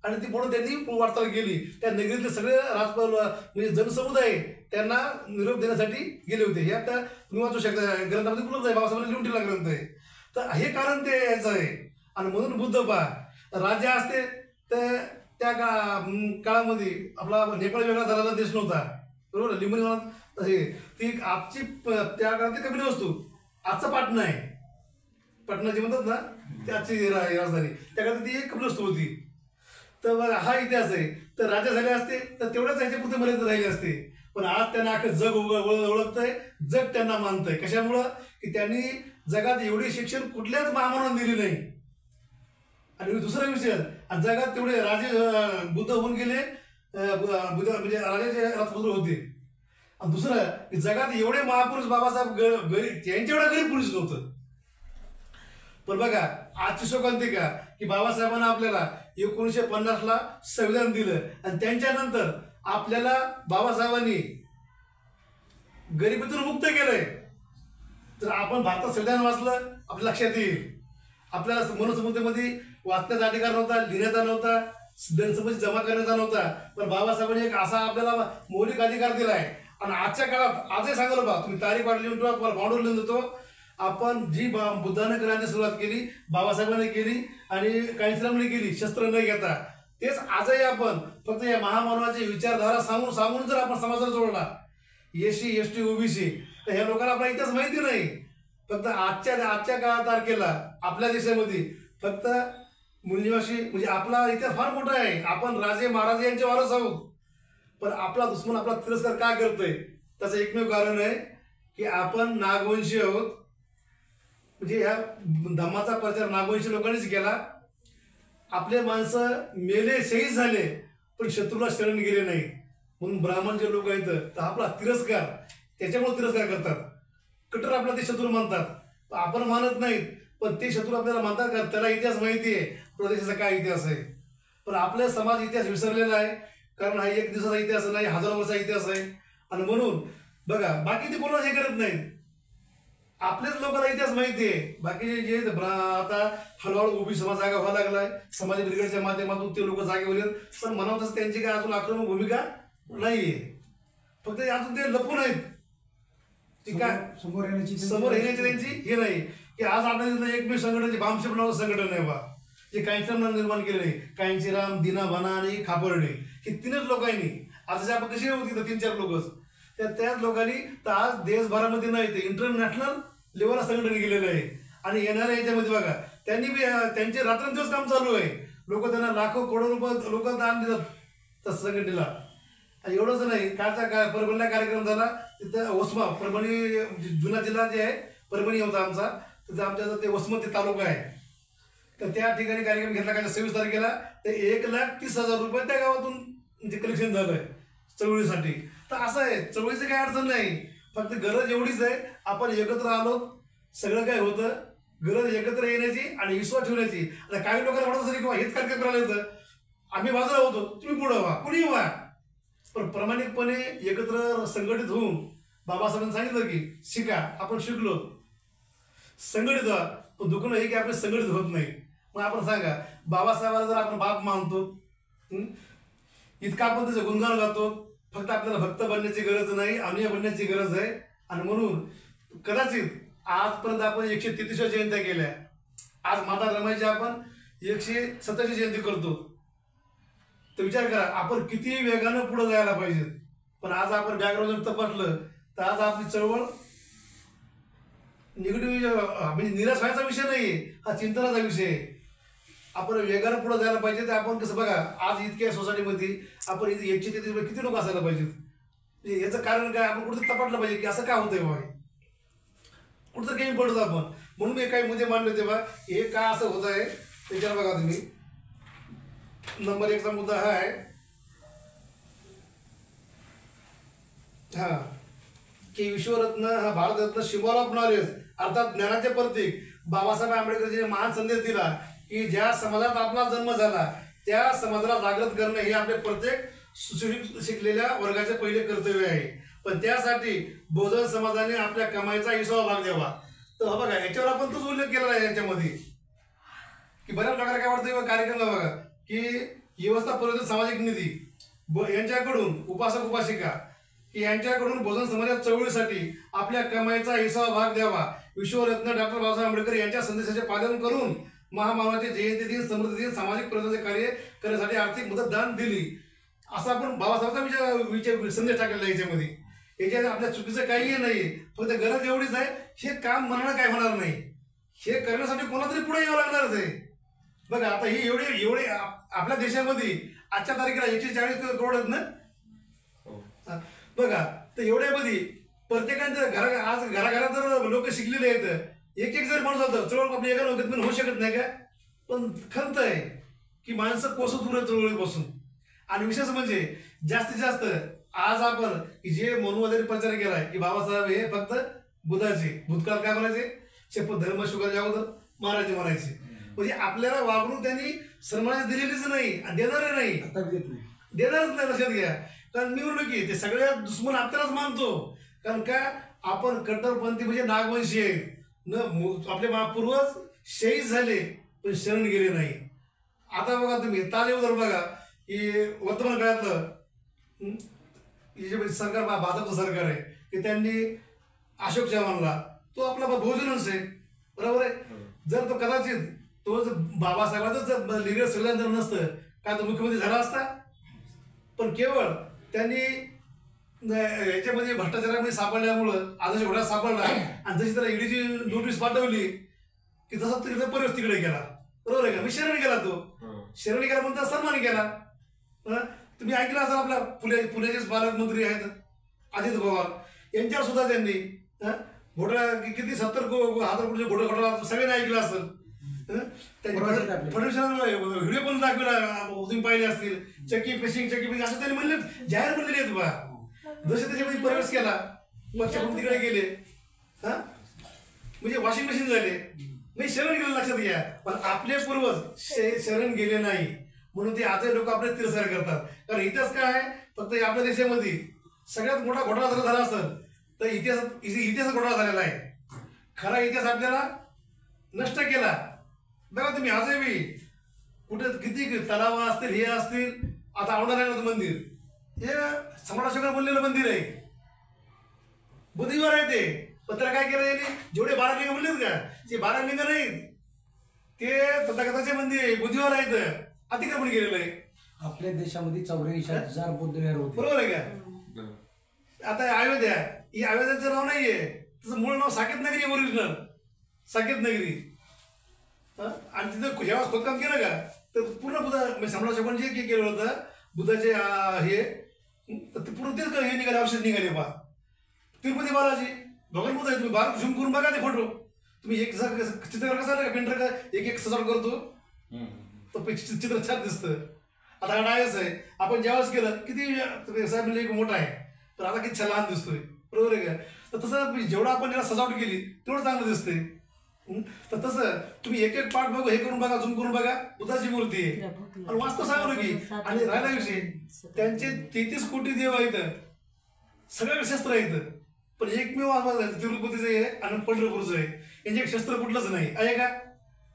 आणि ती म्हणून त्यांनी वाटचाल केली. त्या नगरीतले सगळे राजपाल म्हणजे जनसमुदाय त्यांना निरोप देण्यासाठी गेले होते. हे आता तुम्ही वाचू शकता, ग्रंथामध्ये उपलब्ध आहे, बाबासाहेबांनी लिहून ठेवला ग्रंथ आहे. तर हे कारण ते याचं आहे. आणि म्हणून बुद्ध पहा राजा असते तर त्या काळामध्ये आपला नेपाळ वेगळा झालेला देश नव्हता, बरोबर. लिंबनी ती आजची त्या काळात कमी वस्तू आजचा पाटणा आहे, पटनाची म्हणतात ना ती आजची राजधानी, त्या काळात ती एक कमी वस्तू होती. तर बघा हा इतिहास आहे. तर राजा झाले असते तर तेवढ्याच ह्याच्यापुरते मर्यादित राहिले असते, पण आज त्यांना अख्खं जग ओळखतंय, जग त्यांना मानतंय. कशामुळं की त्यांनी जगात एवढी शिक्षण कुठल्याच महामानवाने दिली नाही. आणि दुसरा विषय, जगात तेवढे राजे बुद्ध होऊन गेले, बुद्ध म्हणजे राजाचे राजपुत्र होते. आणि दुसरं की जगात एवढे महापुरुष बाबासाहेब त्यांच्या एवढा गरीब पुरुष नव्हतं. पण बघा आजची शोकांतिका की बाबासाहेबांना आपल्याला 1950ला संविधान दिलं आणि त्यांच्यानंतर आपल्याला बाबासाहेबांनी गरिबीतून मुक्त केलंय. तर आपण भारतात संविधान वाचलं आपल्या लक्षात येईल, आपल्याला मनुस्मृतीमध्ये वाचण्याचा अधिकार नव्हता, लिहिण्याचा नव्हता, धनसंपत्ती जमा करण्याचा नव्हता, पण बाबासाहेबांनी एक असा आपल्याला मौलिक अधिकार दिलाय. आणि आजच्या काळात आजही सांगतो बा, तुम्ही तारीख वाढ लिहून ठेवा, भांडवल लिहून देतो. आपण जी बुद्धाने करण्याची सुरुवात केली, बाबासाहेबांनी केली आणि काळीसरामांनी केली, शस्त्र न घेता, तेच आजही आपण फक्त या महामानवाची विचारधारा सांगून जर आपण समाजाला जोडला, एससी एसटी ओबीसी, तर ह्या लोकांना आपला इतिहास माहिती नाही. फक्त आजच्या तारखेला आपल्या देशामध्ये फक्त मूलनिवासी म्हणजे आपला इतिहास फार मोठा आहे. आपण राजे महाराजे यांचे वारस आहोत, पण आपला दुश्मन आपला तिरस्कार का करतोय त्याचं एकमेव कारण आहे की आपण नागवंशी आहोत. म्हणजे ह्या धम्माचा प्रचार नागवंशी लोकांनीच केला आपले माणसं मेले, शहीद झाले, पण शत्रूला शरण गेले नाही. म्हणून ब्राह्मण जे लोक आहेत तर आपला तिरस्कार, त्याच्यामुळे तिरस्कार करतात. कट्टर आपला ते शत्रू मानतात. आपण मानत नाहीत, पण ते शत्रू आपल्याला मानतात का त्याला इतिहास माहिती आहे प्रदेशाचा काय इतिहास आहे. पण आपला समाज इतिहास विसरलेला आहे, कारण हा एक दिवसाचा इतिहास नाही, हजारो वर्षाचा इतिहास आहे. आणि म्हणून बघा बाकी ते कोणाला हे करत नाहीत, आपल्याच लोकांना इतिहास माहिती आहे. बाकीचे जे आता हळूहळू उभी समाज जागा व्हायला लागलाय, समाज ब्रिगेडच्या माध्यमातून ते लोक जागेवर येत, पण म्हणावं तसं त्यांची काय अजून आक्रमक भूमिका नाहीये. फक्त अजून ते लपून आहेत. ती काय समोर येण्याची त्यांची हे नाही की आज आपल्या एकमेव संघटनेचे बामशेप नावाचं संघटन आहे बा, जे काहींचं निर्माण केलं नाही. काहींचीराम, दिना, भाना आणि खापर्डे हे तीनच लोकांनी. आता आपण कशी होती तर 3-4 लोकच, त्याच लोकांनी तर आज देशभरामध्ये नाही ते इंटरनॅशनल लेवलला संघटन केलेलं आहे. आणि येणाऱ्या याच्यामध्ये बघा त्यांनी बी त्यांचे रात्रंदिवस काम चालू आहे. लोक त्यांना लाखो करोड रुपये लोक दान देतात त्या संघटनेला. एवढंच नाही, कालचा काय परभणीला कार्यक्रम झाला तिथं वसमा, परभणी जुना जिल्हा जे आहे परभणी होता आमचा, तिथं आमच्या ते वसमती तालुका आहे. तर त्या ठिकाणी कार्यक्रम घेतला काय 26 तारखेला, तर 1,30,000 रुपये त्या गावातून म्हणजे कलेक्शन झालंय चळवळीसाठी. तर असं आहे, चळवळीची काही अडचण नाही, फक्त गरज एवढीच आहे आपण एकत्र आलो सगळं काय होतं. गरज एकत्र येण्याची आणि विश्वास ठेवण्याची. आता काही लोकांना म्हणत असेल की हेच कार्यक्रम करायला होतं, आम्ही बाजूला होतो, तुम्ही पुढं व्हा, कुणी व्हा, पण प्रामाणिकपणे एकत्र संघटित होऊन बाबासाहेबांनी सांगितलं की शिका. आपण शिकलो, संघटित व्हा. पण दुखणं हे की आपण संघटित होत नाही. मग आपण सांगा बाबासाहेबाला जर आपण बाप मानतो, इतका आपण त्याचं गुणगान गातो, फक्त आपल्याला भक्त बनण्याची गरज नाही, अनुयायी बनण्याची गरज आहे. आणि म्हणून कदाचित आजपर्यंत आपण 133व्या जयंत्या केल्या, आज माता रमाईची आपण 127वी जयंती करतो. तर विचार करा आपण किती वेगानं पुढे जायला पाहिजे. पण आज आपण बॅकग्राऊंड तपासलं तर आज आपली चळवळ निगेटिव्ह म्हणजे निराश व्हायचा विषय नाही, हा चिंतनाचा विषय आहे. आपण वेगानं पुढे जायला पाहिजे. तर आपण कसं बघा आज इतक्या सोसायटीमध्ये आपण 133 किती लोक असायला पाहिजेत. याचं कारण काय, आपण कुठं तपासलं पाहिजे की असं काय होतंय बाबा, कुठं काही पडतो आपण. म्हणून मी काही मुद्दे मांडले तेव्हा हे का असं होत आहे त्याच्यावर बघा तुम्ही. नंबर 1चा मुद्दा हा आहे की विश्वरत्न हा भारतरत्न सिम्बॉल ऑफ नॉलेज अर्थात ज्ञानाचे प्रतीक बाबासाहेब आंबेडकरजी महान संदेश दिला की ज्या समाजात आपला जन्म झाला त्या समाजाला जागृत करणे हे आपले प्रत्येक सुशिक्षित शिकलेल्या वर्गाचे पहिले कर्तव्य आहे. पण त्यासाठी बहुजन समाजाने आपल्या कमाईचा 20वा भाग द्यावा. तर बघा याच्यावर आपण तोच उल्लेख केलेला आहे याच्यामध्ये की बऱ्याच प्रकारे काय वाटतं कार्यक्रम बघा की व्यवस्था परिवर्तन सामाजिक निधी यांच्याकडून उपासक उपासिका की यांच्याकडून बहुजन समाजाच्या चळवळीसाठी आपल्या कमाईचा 20वा भाग द्यावा. विश्वरत्न डॉक्टर बाबासाहेब आंबेडकर यांच्या संदेशाचे पालन करून महामानवाचे जयंती दिन, समृद्धी दिन, सामाजिक परिवर्तनाचे कार्य करण्यासाठी आर्थिक मदत दान दिली. असा आपण बाबासाहेबांचा संदेश टाकलेला याच्यामध्ये. याच्यात आपल्या चुकीचं काहीही नाही, फक्त गरज एवढीच आहे हे काम मनानं काय होणार नाही, हे करण्यासाठी कोणातरी पुढे यावं लागणारच आहे. बघा आता ही एवढे आपल्या देशामध्ये आजच्या तारखेला 140 करोड आहेत ना. बघा तर एवढ्यामध्ये प्रत्येकाच्या आज घराघरात जर लोक शिकलेले आहेत, एक जर माणूस होतं चळवळ आपल्या एका लोकात होऊ शकत नाही का. पण खंत आहे की माणसं कोसत दूर आहे चळवळीपासून. आणि विशेष म्हणजे जास्तीत जास्त आज आपण की जे मनोवादारी प्रचार केलाय की बाबासाहेब हे फक्त बुधाचे भूतकाळ काय म्हणायचे, शपथ धर्म शुगाचे अगोदर महाराज म्हणायचे. म्हणजे आपल्याला वागणूक त्यांनी सन्मानाची दिलेलीच नाही आणि देणार नाही, देणारच नाही. लक्षात घ्या. कारण मी म्हणलो की ते सगळ्या दुश्मन आपल्यालाच मानतो. कारण का आपण कट्टरपंथी म्हणजे नागवंशी आहे न, आपले महापूर्वज शहीद झाले पण शरण गेले नाही. आता बघा तुम्ही तालेवर बघा की वर्तमान काळातलं जे सरकार भाजपचं सरकार आहे की त्यांनी अशोक चव्हाणला, तो आपला बहुजनच आहे बरोबर आहे. जर तो कदाचित तो बाबासाहेबांचं लिडर सगळ्यांना जर नसतं काय तो मुख्यमंत्री झाला असता. पण केवळ त्यांनी याच्यामध्ये भ्रष्टाचारामध्ये सापडल्यामुळं आदर्श घोटाळा सापडला आणि जशी त्याला ईडीची नोटीस पाठवली की तसा तिकडे परिवेश तिकडे गेला बरोबर आहे का. मी शरण गेला, तो शरण गेला म्हणता सन्मान केला. तुम्ही ऐकलं असाल आपल्या पुण्याचे पालकमंत्री आहेत अजित पवार, यांच्यावर सुद्धा त्यांनी घोटाळा किती 70,000 कोटीचे घोटाळा सगळ्यांनी ऐकलं असेल. व्हिडिओ पण दाखवला तुम्ही पाहिले असतील. चक्की पेशिंग असं त्यांनी म्हणले, जाहीर म्हणलेले आहेत बा. जसे त्याच्यामध्ये प्रवेश केला मग तिकडे गेले. हा म्हणजे वॉशिंग मशीन झाले, म्हणजे शरण गेलं लक्षात घ्या. पण आपले पूर्वज शरण गेले नाही म्हणून ते आजही लोक आपले तिरस्कार करतात. कारण इतिहास काय आहे, फक्त आपल्या देशामध्ये सगळ्यात मोठा घोटाळा जर झाला असेल तर इतिहास घोटाळा झालेला आहे. खरा इतिहास आपल्याला नष्ट केला. बघा तुम्ही आजही कुठे किती तलाव असतील, हे असतील. आता औंढा मंदिर हे सम्राट अशोकाने बनलेलं मंदिर आहे, बुधीवर आहे ते. पण त्याला काय केलं यांनी, जेवढे 12 लिंग म्हणलेत का, ते 12 लिंग नाहीत, ते तथागताचे मंदिर आहे, बुधीवर आहेत, अतिक्रमण केलेलं आहे. आपल्या देशामध्ये 84,000 बौद्ध विहार होते. बरोबर आहे का. आता अयोध्या, ही अयोध्याचं नाव नाहीये, त्याचं मूळ नाव साकेत नगरी, ओरिजिनल साकेत नगरी. आणि तिथं जेव्हा खोदकाम केलं का तर पूर्ण बुद्ध सम्राट अशोकाने जे केलं होतं बुद्धाचे हे पूर्ण तेच हे निघाले, औषध निघाले बा. तिरुपती बालाजी भगवान बुद्ध आहे. तुम्ही बाहेर झूम करून बघा ते फोटो. तुम्ही एक चित्रकार कसं का पेंटर का एक सजावट करतो तर चित्र छान दिसतं. आता डायस आहे, आपण ज्यावेळेस केलं किती साहेब म्हणजे मोठा आहे, पण आता किती लहान दिसतोय. बरोबर आहे का. तर तसं जेवढं आपण याला सजावट केली तेवढं चांगलं दिसतंय. तर तसं तुम्ही एक एक पार्ट बघू, हे करून बघा, झूम करून बघा, बुद्धाची मूर्ती आहे. आणि वास्तव सांगलो की, आणि राहिला विषय त्यांचे 33 कोटी देव आहेत, सगळ्या शस्त्र आहेत. पण एकमेव आवाज आहे तिरुपतीचं आहे आणि पंढरपूरचं आहे. यांचे शस्त्र कुठलंच नाही आहे का,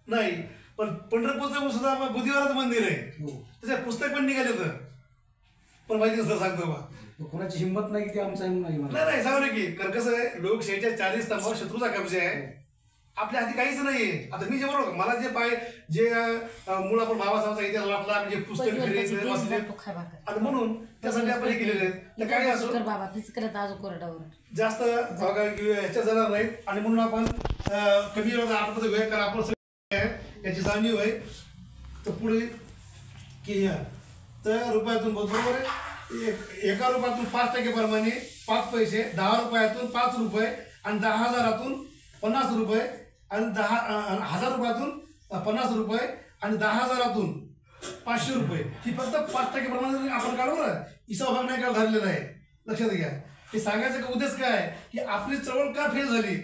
नाही. पण पंढरपूरचं सुद्धा बुधीवरच मंदिर आहे, त्याच्यात पुस्तक पण निघाले तर. पण माहिती नसतं सांगतो बा, कोणाची हिंमत नाही की ते आमचा नाही सांगू की. कारण कसं आहे, लोकशाहीच्या 40 स्तंभावर शत्रूचा कब्जा आहे, आपल्या हाती काहीच नाहीये. आता मी जे बरोबर मला जे मूळ आपण बाबासाहेबांचा इतिहास वाचला, म्हणजे पुस्तक वाचले आणि म्हणून त्यासाठी आपण हे केलेले आहेत. काही असो जास्त ह्याच्या जाणार नाहीत आणि म्हणून आपण कमी वेळ करा. आपण याची जाणीव आहे तर पुढे की तर रुपयातून बरोबर आहे. एका रुपयातून 5% प्रमाणे 5 पैसे, 10 रुपयातून 5 रुपये आणि 10,000 50 रुपये आणि 10,000 रुपयातून 50 रुपये आणि 10,000 500 रुपये. ही फक्त 5% प्रमाणे आपण काढू बरं. हिसाब भाग नाही काढ झालेला आहे, लक्षात घ्या. हे सांगायचा उद्देश काय आहे की आपली चळवळ का फेल झाली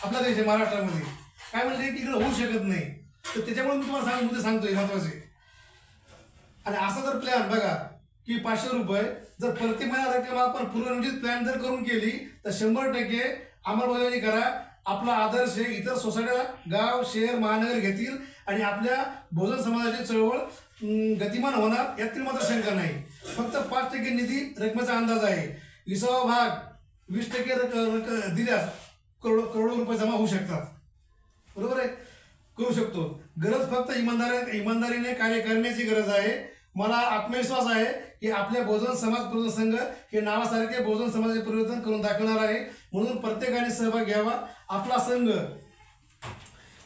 आपल्या देश महाराष्ट्रामध्ये, काय म्हणजे की इकडे होऊ शकत नाही. तर त्याच्यामुळे मी तुम्हाला मुद्दे सांगतोय महत्वाचे. आणि असा जर प्लॅन बघा की 500 रुपये जर प्रति महिना रक्कम आपण पूर्वनियोजित प्लॅन जर करून केली तर 100% अंमलबजावणी करा. आपला आदर्श इतर सोसायट्या, गाव, शहर, महानगर घेतील आणि आपल्या बहुजन समाजाची चळवळ गतिमान होणार, यातील मात्र शंका नाही. फक्त 5% निधी रकमेचा अंदाज आहे. 20वा भाग 20% दिल्यास करोडो रुपये जमा होऊ शकतात. बरोबर आहे, करू शकतो. गरज फक्त इमानदारीने कार्य करण्याची गरज आहे. मला आत्मविश्वास आहे की आपल्या बहुजन समाज परिवर्तन संघ हे नावासारखे बहुजन समाजाचे परिवर्तन करून दाखवणार आहे. म्हणून प्रत्येकाने सहभाग घ्यावा. आपला संघ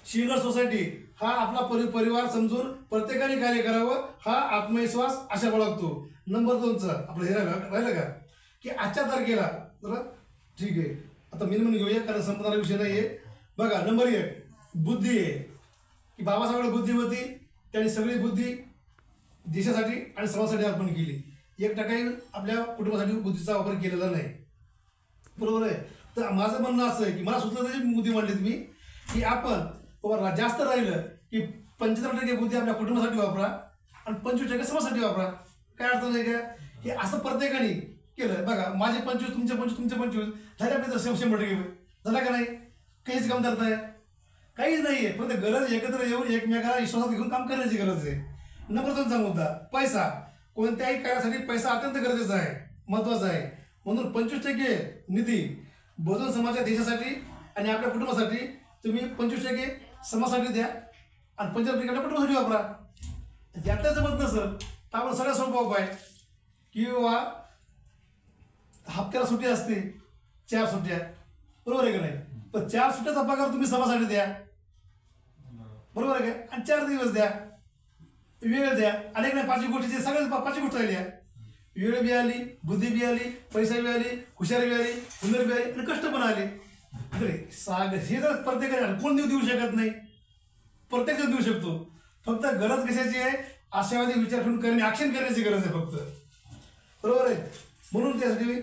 शिवनगर सोसायटी हा आपला परिवार समजून प्रत्येकाने कार्य करावं, हा आत्मविश्वास अशा बाळगतो. नंबर 2चं आपलं हे राहिलं का की आजच्या तारखेला बरं ठीक आहे. आता मिनिमम घेऊया कारण संपणारा विषय नाही आहे. बघा नंबर 1 बुद्धी आहे की बाबासाहेबांकडे बुद्धी होती, त्यांनी सगळी बुद्धी देशासाठी आणि समाजासाठी अर्पण केली. 1% आपल्या कुटुंबासाठी बुद्धीचा वापर केलेला नाही. बरोबर आहे. तर माझं म्हणणं असं आहे की मला सुचलं तरी बुद्धी मांडली तुम्ही की आपण जास्त राहिलं की 75% बुद्धी आपल्या कुटुंबासाठी वापरा आणि 25% समाजासाठी वापरा. काय अर्थ नाही का. हे असं प्रत्येकाने केलं. बघा माझे 25, तुमचे 25, तुमचे 25 झाले आपले 100% झाला का नाही. काहीच काम करताय, काहीच नाही आहे. फक्त गरज एकत्र येऊन एकमेकाला विश्वासात घेऊन काम करण्याची गरज आहे. नंबर 2चा मुद्दा पैसा. कोणत्याही कार्यासाठी पैसा अत्यंत गरजेचा आहे, महत्वाचा आहे. म्हणून 25% निधी बहुजन समाजाच्या देशासाठी आणि आपल्या कुटुंबासाठी तुम्ही 25% समाजासाठी द्या आणि 25% कुटुंबासाठी वापरा. ज्यातल्या जमत नसेल तर आपण सगळ्यात सोपा उपाय किंवा हप्त्याला सुट्टी असते 4 सुट्ट्या, बरोबर आहे का नाही. पण 4 सुट्ट्याचा पगार तुम्ही समाजासाठी द्या, बरोबर आहे का. आणि 4 दिवस द्या, वेळ द्या. अनेक नाही 5 गोष्टीचे सगळ्यात 5 गोष्टी द्या. वेळ बी आली, बुद्धी बी आली, पैसा बी आली, हुशारी बी आली, हुनर बी आली आणि कष्ट पण आले. हे जर प्रत्येकाने कोण देऊ शकत नाही. प्रत्येक जण देऊ शकतो. फक्त गरज कशाची आहे, आशावादी विचार करून करणे, ऍक्शन करण्याची गरज आहे फक्त. बरोबर आहे. म्हणून त्यासाठी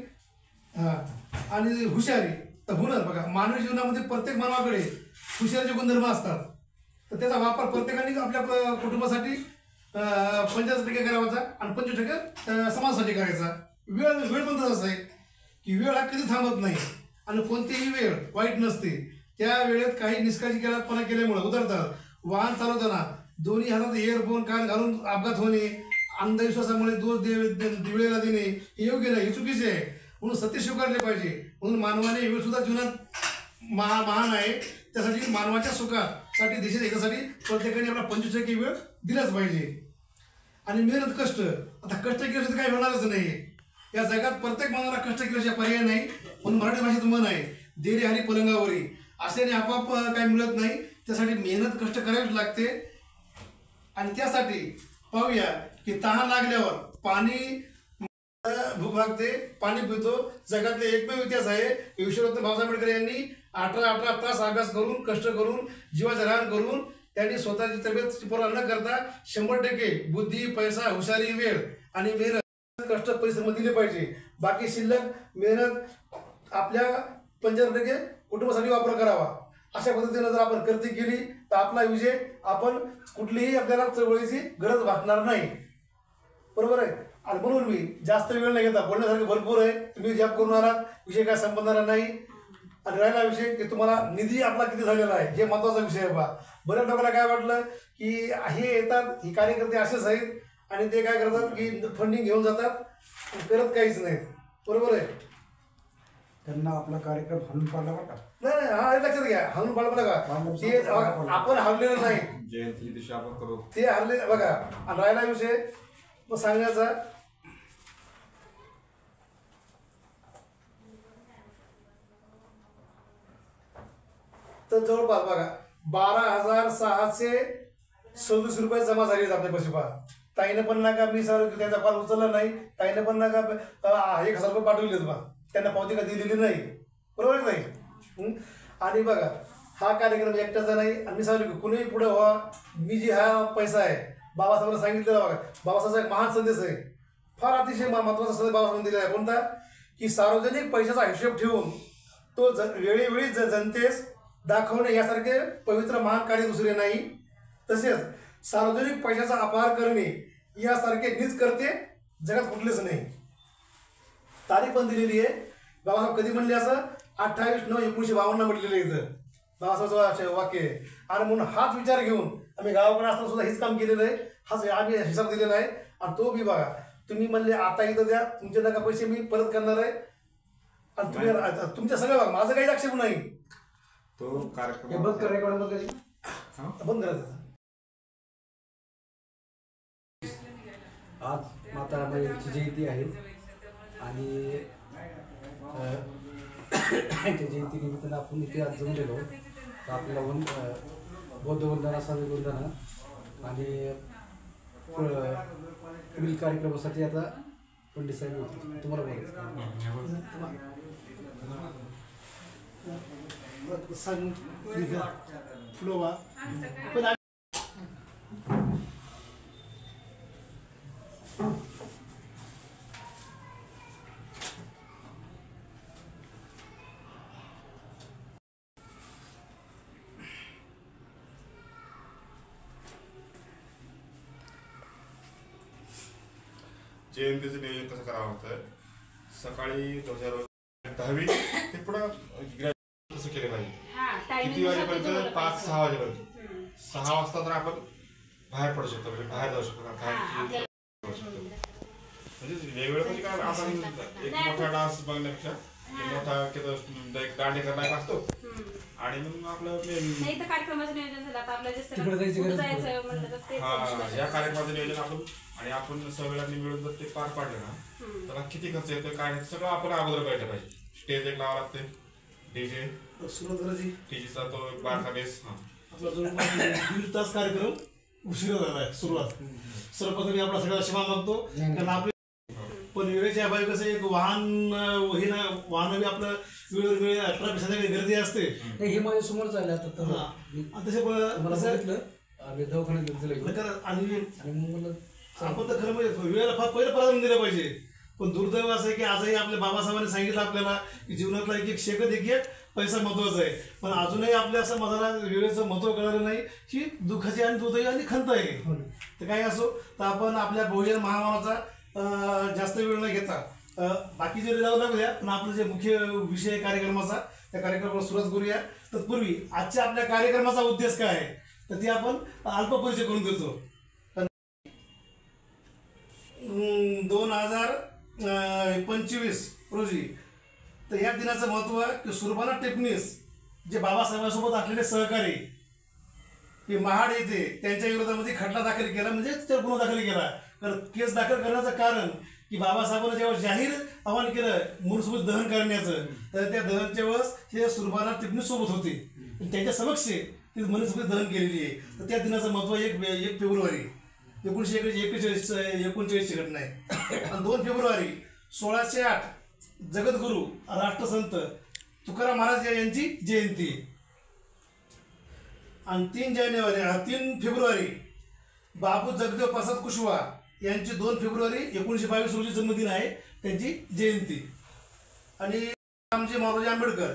आणि हुशारी तर हुनर बघा, मानवी जीवनामध्ये प्रत्येक मानवाकडे हुशारीचे गुणधर्म असतात. तर त्याचा वापर प्रत्येकाने आपल्या कुटुंबासाठी 50% करावाचा आणि 25% समाजासाठी करायचा. वेळ पण तसं आहे की वेळ हा कधी थांबत नाही आणि कोणतीही वेळ वाईट नसते. त्या वेळेत काही निष्काळजीपणा केल्यामुळे उतरतात. वाहन चालवताना दोन्ही हातात इयरफोन कान घालून अपघात होणे, अंधविश्वासामुळे दोष वेळेला देणे हे योग्य नाही, हे चुकीचे आहे. म्हणून सत्य स्वीकारले पाहिजे. म्हणून मानवाने वेळ सुद्धा जीवनात महान आहे. त्यासाठी मानवाच्या सुखासाठी देशाच्या हितासाठी प्रत्येकाने आपला 25% वेळ दिलाच पाहिजे. आणि मेहनत कष्ट, आता कष्ट केल्याशिवाय काही होणारच नाही. या जगात प्रत्येक मानवाला कष्ट केल्याशिवाय पर्याय नाही. म्हणून मराठी भाषेत म्हण आहे, देरे हरी पलंगावरी. असल्याने आपोआप काही मिळत नाही. त्यासाठी मेहनत कष्ट करावीच लागते. आणि त्यासाठी पाहूया की तहान लागल्यावर पाणी भूक लागते, पाणी पितो. जगातले एकमेव इतिहास आहे. विश्वरत्न बाबासाहेब आंबेडकर यांनी 18 तास अभ्यास करून, कष्ट करून, जीवाचं रान करून त्यांनी स्वतःची तब्येत पूर्ण न करता 100% बुद्धी, पैसा, हुशारी, वेळ आणि मेहनत, कष्ट, परिश्रम दिले पाहिजे. बाकी शिल्लक मेहनत आपल्या 50% कुटुंबासाठी वापर करावा. अशा पद्धतीने जर आपण कृती केली तर आपला विजय, आपण कुठलीही आपल्याला चळवळीची गरज भासणार नाही. बरोबर आहे. आणि म्हणून मी जास्त वेळ नाही घेता, बोलण्यासारखं भरपूर आहे. तुम्ही जॉब करून आलात, विषय काय संबंधणार नाही. आणि राहिला विषय की तुम्हाला निधी आपला किती झालेला आहे हे महत्त्वाचा विषय आहे. बऱ्याच लोकांना काय वाटलं की हे येतात, ही कार्यकर्ते असेच आहेत आणि ते काय करतात की फंडिंग घेऊन जातात, करत काहीच नाहीत. बरोबर आहे. त्यांना आपला कार्यक्रम हलून पाडला वाटा. नाही, हा लक्षात घ्या, हलून पाडलं का ते आपण हरलेलं नाही, जयंती दिवशी आपण करू ते हरले बघा. आणि राहिला विषय मग सांगायचा, तर जवळपास बघा 12,637 रुपये जमा झाले आहेत आपल्या पैसे. पहा, ताईनं पण नका, मी सर त्यांचा कॉल उचलला नाही, ताईनं पण नका 1,000 रुपये पाठवलेत बा, त्यांना पावती का दिलेली नाही. बरोबर नाही. आणि बघा हा कार्यक्रम एकट्याचा नाही. आणि मी सांगितलं की कुणीही पुढे व्हा. मी जी हा पैसा आहे बाबासाहेबांना सांगितलेला बघा, बाबासाहेबांचा एक महान संदेश आहे, फार अतिशय महत्त्वाचा संदेश बाबासाहेबांनी दिलेला आहे. कोणता की सार्वजनिक पैशाचा हिशोब ठेवून तो वेळोवेळी जनतेस दाखवणे यासारखे पवित्र महान कार्य दुसरे नाही. तसेच सार्वजनिक पैशाचा अपहार करणे यासारखे नीच करते जगात कुठलेच नाही. तारीख पण दिलेली आहे. बाबासाहेब कधी म्हणले असं, 28/9/1952 म्हटलेलं आहे इथं बाबासाहेबांचं वाक्य आहे. आणि म्हणून हाच विचार घेऊन आम्ही गावाकडे असताना सुद्धा हेच काम केलेलं आहे. हाच आम्ही हिसाब दिलेला आहे. आणि तो बी बघा, तुम्ही म्हणले आता इथं द्या, तुमचे नका पैसे मी परत करणार आहे. आणि तुम्ही तुमच्या सगळं बघा, माझं काही आक्षेप नाही. तो कार्यक्रम बंद कर, रेकॉर्ड बंद बंद करायचं. आज माता रमाईची जयंती आहे आणि त्यांच्या जयंतीनिमित्तानं आपण इथे आज जमलेलो. तर आपल्याला बौद्ध वंदना, स्वामी वंदना आणि पुढील कार्यक्रमासाठी आता पंडित साहेब होते. तुम्हाला सांग फ्लोवा जयंतीचं नियोजन कसं करावं होतं. सकाळी 10वी ते पुढं कसं केलं पाहिजे, किती वाजेपर्यंत, 5-6 वाजेपर्यंत. 6 वाजता तर आपण बाहेर पडू शकतो, म्हणजे बाहेर जाऊ शकतो. बाहेर म्हणजे वेगवेगळं म्हणजे काय, आपण एक मोठा डान्स बघण्यापेक्षा मोठा एक दांडी करणारा असतो. आणि मग आपलं कार्यक्रमाचं नियोजन झालं, आता आपल्या या कार्यक्रमाचं नियोजन आपण आणि आपण सगळ्यांनी मिळून जर ते पार पाडलं ना, त्याला किती खर्च येतो काय नाही सगळं आपण अगोदर पाहिजे पाहिजे. स्टेज एक लावा लागते, डीजे सुरुवात करायची. डीजेचा तो बारका बेस. आपला जवळपास 1.5 तास कार्यक्रम उशिरा झाला आहे. सुरुवात सर्वप्रथम आपला सगळा क्षमा मागतो, कारण आपले पण वेळेच्या अभावी कसं एक वाहन बी आपलं वेळोवेळी 18 गर्दी असते. हे माझ्या समोर चाललं आता. तसे आम्ही दवाखान्यात घेतलं आणि मग म्हणलं आपण तर खरं म्हणजे वेळेला पहिलं प्राधान्य दिलं पाहिजे. पण दुर्दैव असं आहे की आजही आपल्या बाबासाहेबांनी सांगितलं आपल्याला की जीवनातला एक एक सेकंद एक एक पैसा महत्वाचा आहे. पण अजूनही आपल्या असं मला वेळेचं महत्व कळलं नाही ही दुःखाची आणि दुर्दैवी आणि खंत आहे. तर काही असो तर आपण आपल्या बहुजन महामानवाचा जास्त वेळ न घेता बाकीचे लागू द्या, पण आपलं जे मुख्य विषय आहे कार्यक्रमाचा त्या कार्यक्रमाला सुरुवात करूया. तत्पूर्वी आजच्या आपल्या कार्यक्रमाचा उद्देश काय आहे तर ते आपण अल्प परिचय करून देतो. 2025 रोजी तर या दिनाचं महत्व की सुरबाना टिपणीस जे बाबासाहेबांसोबत असलेले सहकारी हे महाड येथे त्यांच्या विरोधामध्ये खटला दाखल केला, म्हणजे त्यावर गुन्हा दाखल केला. कारण केस दाखल करण्याचं कारण की बाबासाहेबांना जेव्हा जाहीर आवाहन केलं मूळसोबत दहन करण्याचं, तर त्या दहनच्या वेळेस हे सुरबाना टिपणीस सोबत होते. त्यांच्या समक्ष ती मनुस्मृती दहन केलेली आहे. तर त्या दिनाचं महत्व 1 फेब्रुवारी 1941ची घटना आहे. आणि 2 फेब्रुवारी 1608 जगद्गुरू राष्ट्रसंत तुकाराम महाराज यांची जयंती. आणि 3 फेब्रुवारी बाबू जगदेव प्रसाद कुशवाहा यांची 2 फेब्रुवारी 1922 रोजी जन्मदिन आहे, त्यांची जयंती. आणि रामजी मालोजी आंबेडकर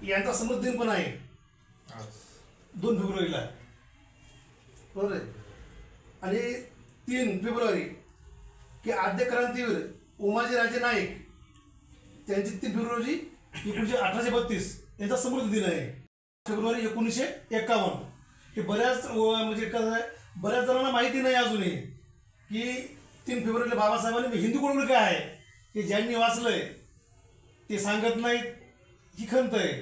यांचा स्मृतिदिन पण आहे 2 फेब्रुवारीला, बरोबर आहे. आणि 3 फेब्रुवारी की आद्य क्रांतीवीर उमाजीराजे नाईक त्यांची 3 फेब्रुवारी 1832 यांचा स्मृतिदिन आहे. फेब्रुवारी 1951 हे बऱ्याच म्हणजे बऱ्याच जणांना माहिती नाही अजूनही की 3 फेब्रुवारीला बाबासाहेबांनी हिंदू कुळवृत्ती काय आहे ते ज्यांनी वाचलंय ते सांगत नाहीत, ही खंत आहे.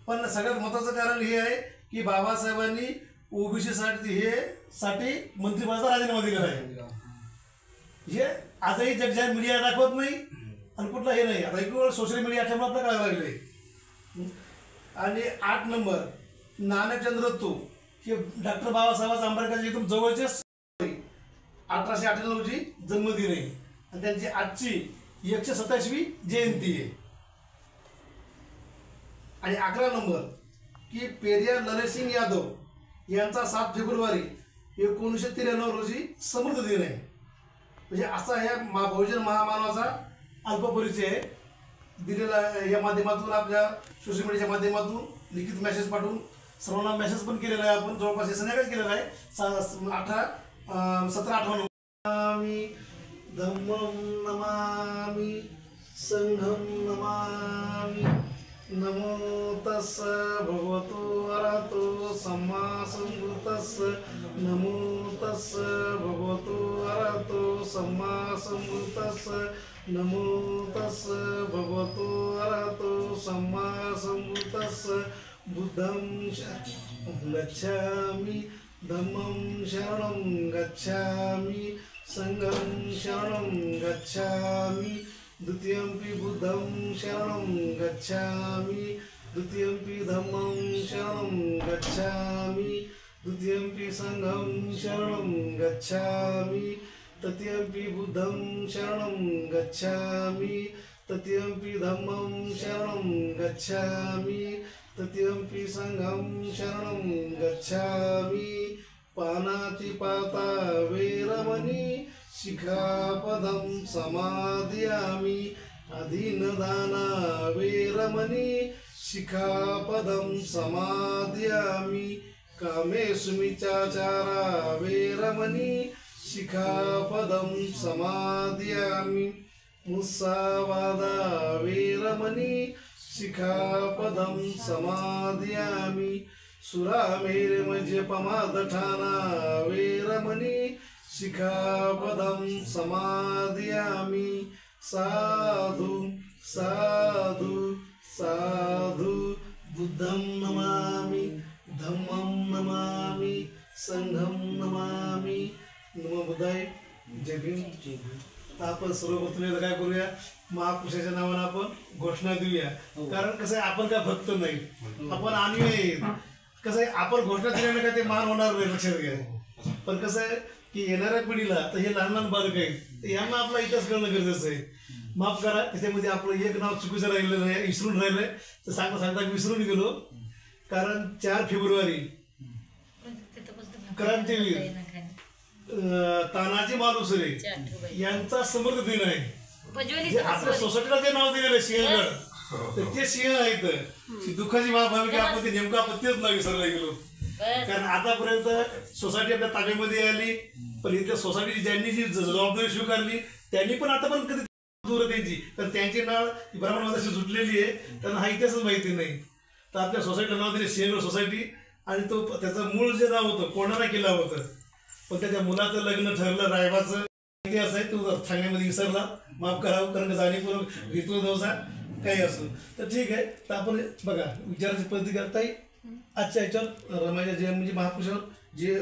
पण सगळ्यात महत्त्वाचं कारण हे आहे की बाबासाहेबांनी ओबीसी साठी मंत्रिपदाचा राजीनामा दिलेला आहे. हे आजही जगजाहीर मीडिया दाखवत नाही आणि कुठला हे नाही. आता एक वेळ सोशल मीडिया त्यामुळे आपल्याला कळायला लागले. आणि 8 नंबर नानकचंद्र तू हे डॉक्टर बाबासाहेब आंबेडकरचे एकदम जवळचे 1898 रोजी जन्मदिन आहे आणि त्यांची आजची 127वी जयंती आहे. आणि 11 नंबर की पेरियार ललितसिंग यादव यांचा 7 फेब्रुवारी 1993 रोजी समृद्ध दिन आहे. म्हणजे असा ह्या बहुजन महामानवाचा अल्पपरिचय दिलेला या माध्यमातून आपल्या सोशल मीडियाच्या माध्यमातून लिखित मेसेज पाठवून सर्वांना मेसेज पण केलेला आहे. आपण जवळपास संध्याकाळी केलेला आहे 17-18 नमामि धम्मं नमामि संघं नमामि नमो तस्स भगवतो अरहतो सम्मा संबुद्धस्स नमो तस्स भगवतो अरहतो सम्मा संबुद्धस्स नमो तस्स भगवतो अरहतो सम्मा संबुद्धस्स बुद्धं गच्छामि धम्मं शरणं गच्छामि संघं शरणं गच्छामि द्वितीयंपि बुद्धं शरणं गच्छामि द्वितीयंपि धम्मं शरणं गच्छामि द्वितीयंपि संघं शरणं गच्छामि तृतीयंपि बुद्धं शरणं गच्छामि तृतीयंपि धम्मं शरणं गच्छामि तृतीयंपि संघं शरणं गच्छामि पानातिपाता वैरमणि शिखापदं समादयामि अधीनदाना वैरमणि शिखापदं समादयामि कामेषुमिचाचारा वैरमणि शिखापदं समादयामि मुस्सावादा वैरमणि शिखापदं समादयामि सुरामेरमजपमादठाना वैरमणि शिखापदं समादयामि साधु साधु साधु बुद्धं नमामि धम्मं नमामि संघं नमामि. नमो बुद्धाय. जय भीम. आपण सर्वप्रथम काय करूया महापुरुषाच्या नावानं आपण घोषणा देऊया. कारण कसं आहे आपण काय भक्त नाही, आपण अनुयायी. कसं आहे आपण घोषणा दिल्याने काय ते मान होणार नाही, लक्षात घ्या. पण कसं आहे की येणाऱ्या पिढीला तर हे लहान लहान बालक आहेत यांना आपला इतिहास करणं गरजेचं आहे. माफ करा त्याच्यामध्ये आपलं एक नाव चुकीचं राहिलेलं आहे, विसरून राहिलंय तर सांगता सांगता विसरून गेलो. कारण 4 फेब्रुवारी क्रांतीवीर तानाजी मालुसरे यांचा समर्थ दिन आहे. जे आपल्या सोसायटीला जे नाव दिलेलं आहे सिंहगड, तर ते सिंह आहेत. दुःखाची बाब आहे की आपण ते नेमकं आपण तेच नाव विसरला गेलो. कारण आतापर्यंत सोसायटी आपल्या ताब्यामध्ये आली, पण इथल्या सोसायटीची ज्यांनी जी जबाबदारी स्वीकारली त्यांनी पण आतापर्यंत कधी दूर त्यांची, तर त्यांची नाळ ब्राह्मणवादाशी सुटलेली आहे, त्यांना हा इतिहासच माहिती नाही. तर आपल्या सोसायटीला नाव दिले सिंहगड सोसायटी, आणि तो त्याचं मूळ जे नाव होतं कोंढाणा किल्ला होतं, पण त्याच्या मुलाचं लग्न ठरलं रायबाचं. इतिहास आहे तो सांगण्यामध्ये विसरला, माफ करावं, कारण जाणीवपूर्वक घेतो नव्हता काही असो. तर ठीक आहे, तर आपण बघा विचाराची पद्धती करताय आजच्या याच्यावर रमाईच्या जे म्हणजे महापुरुषावर जे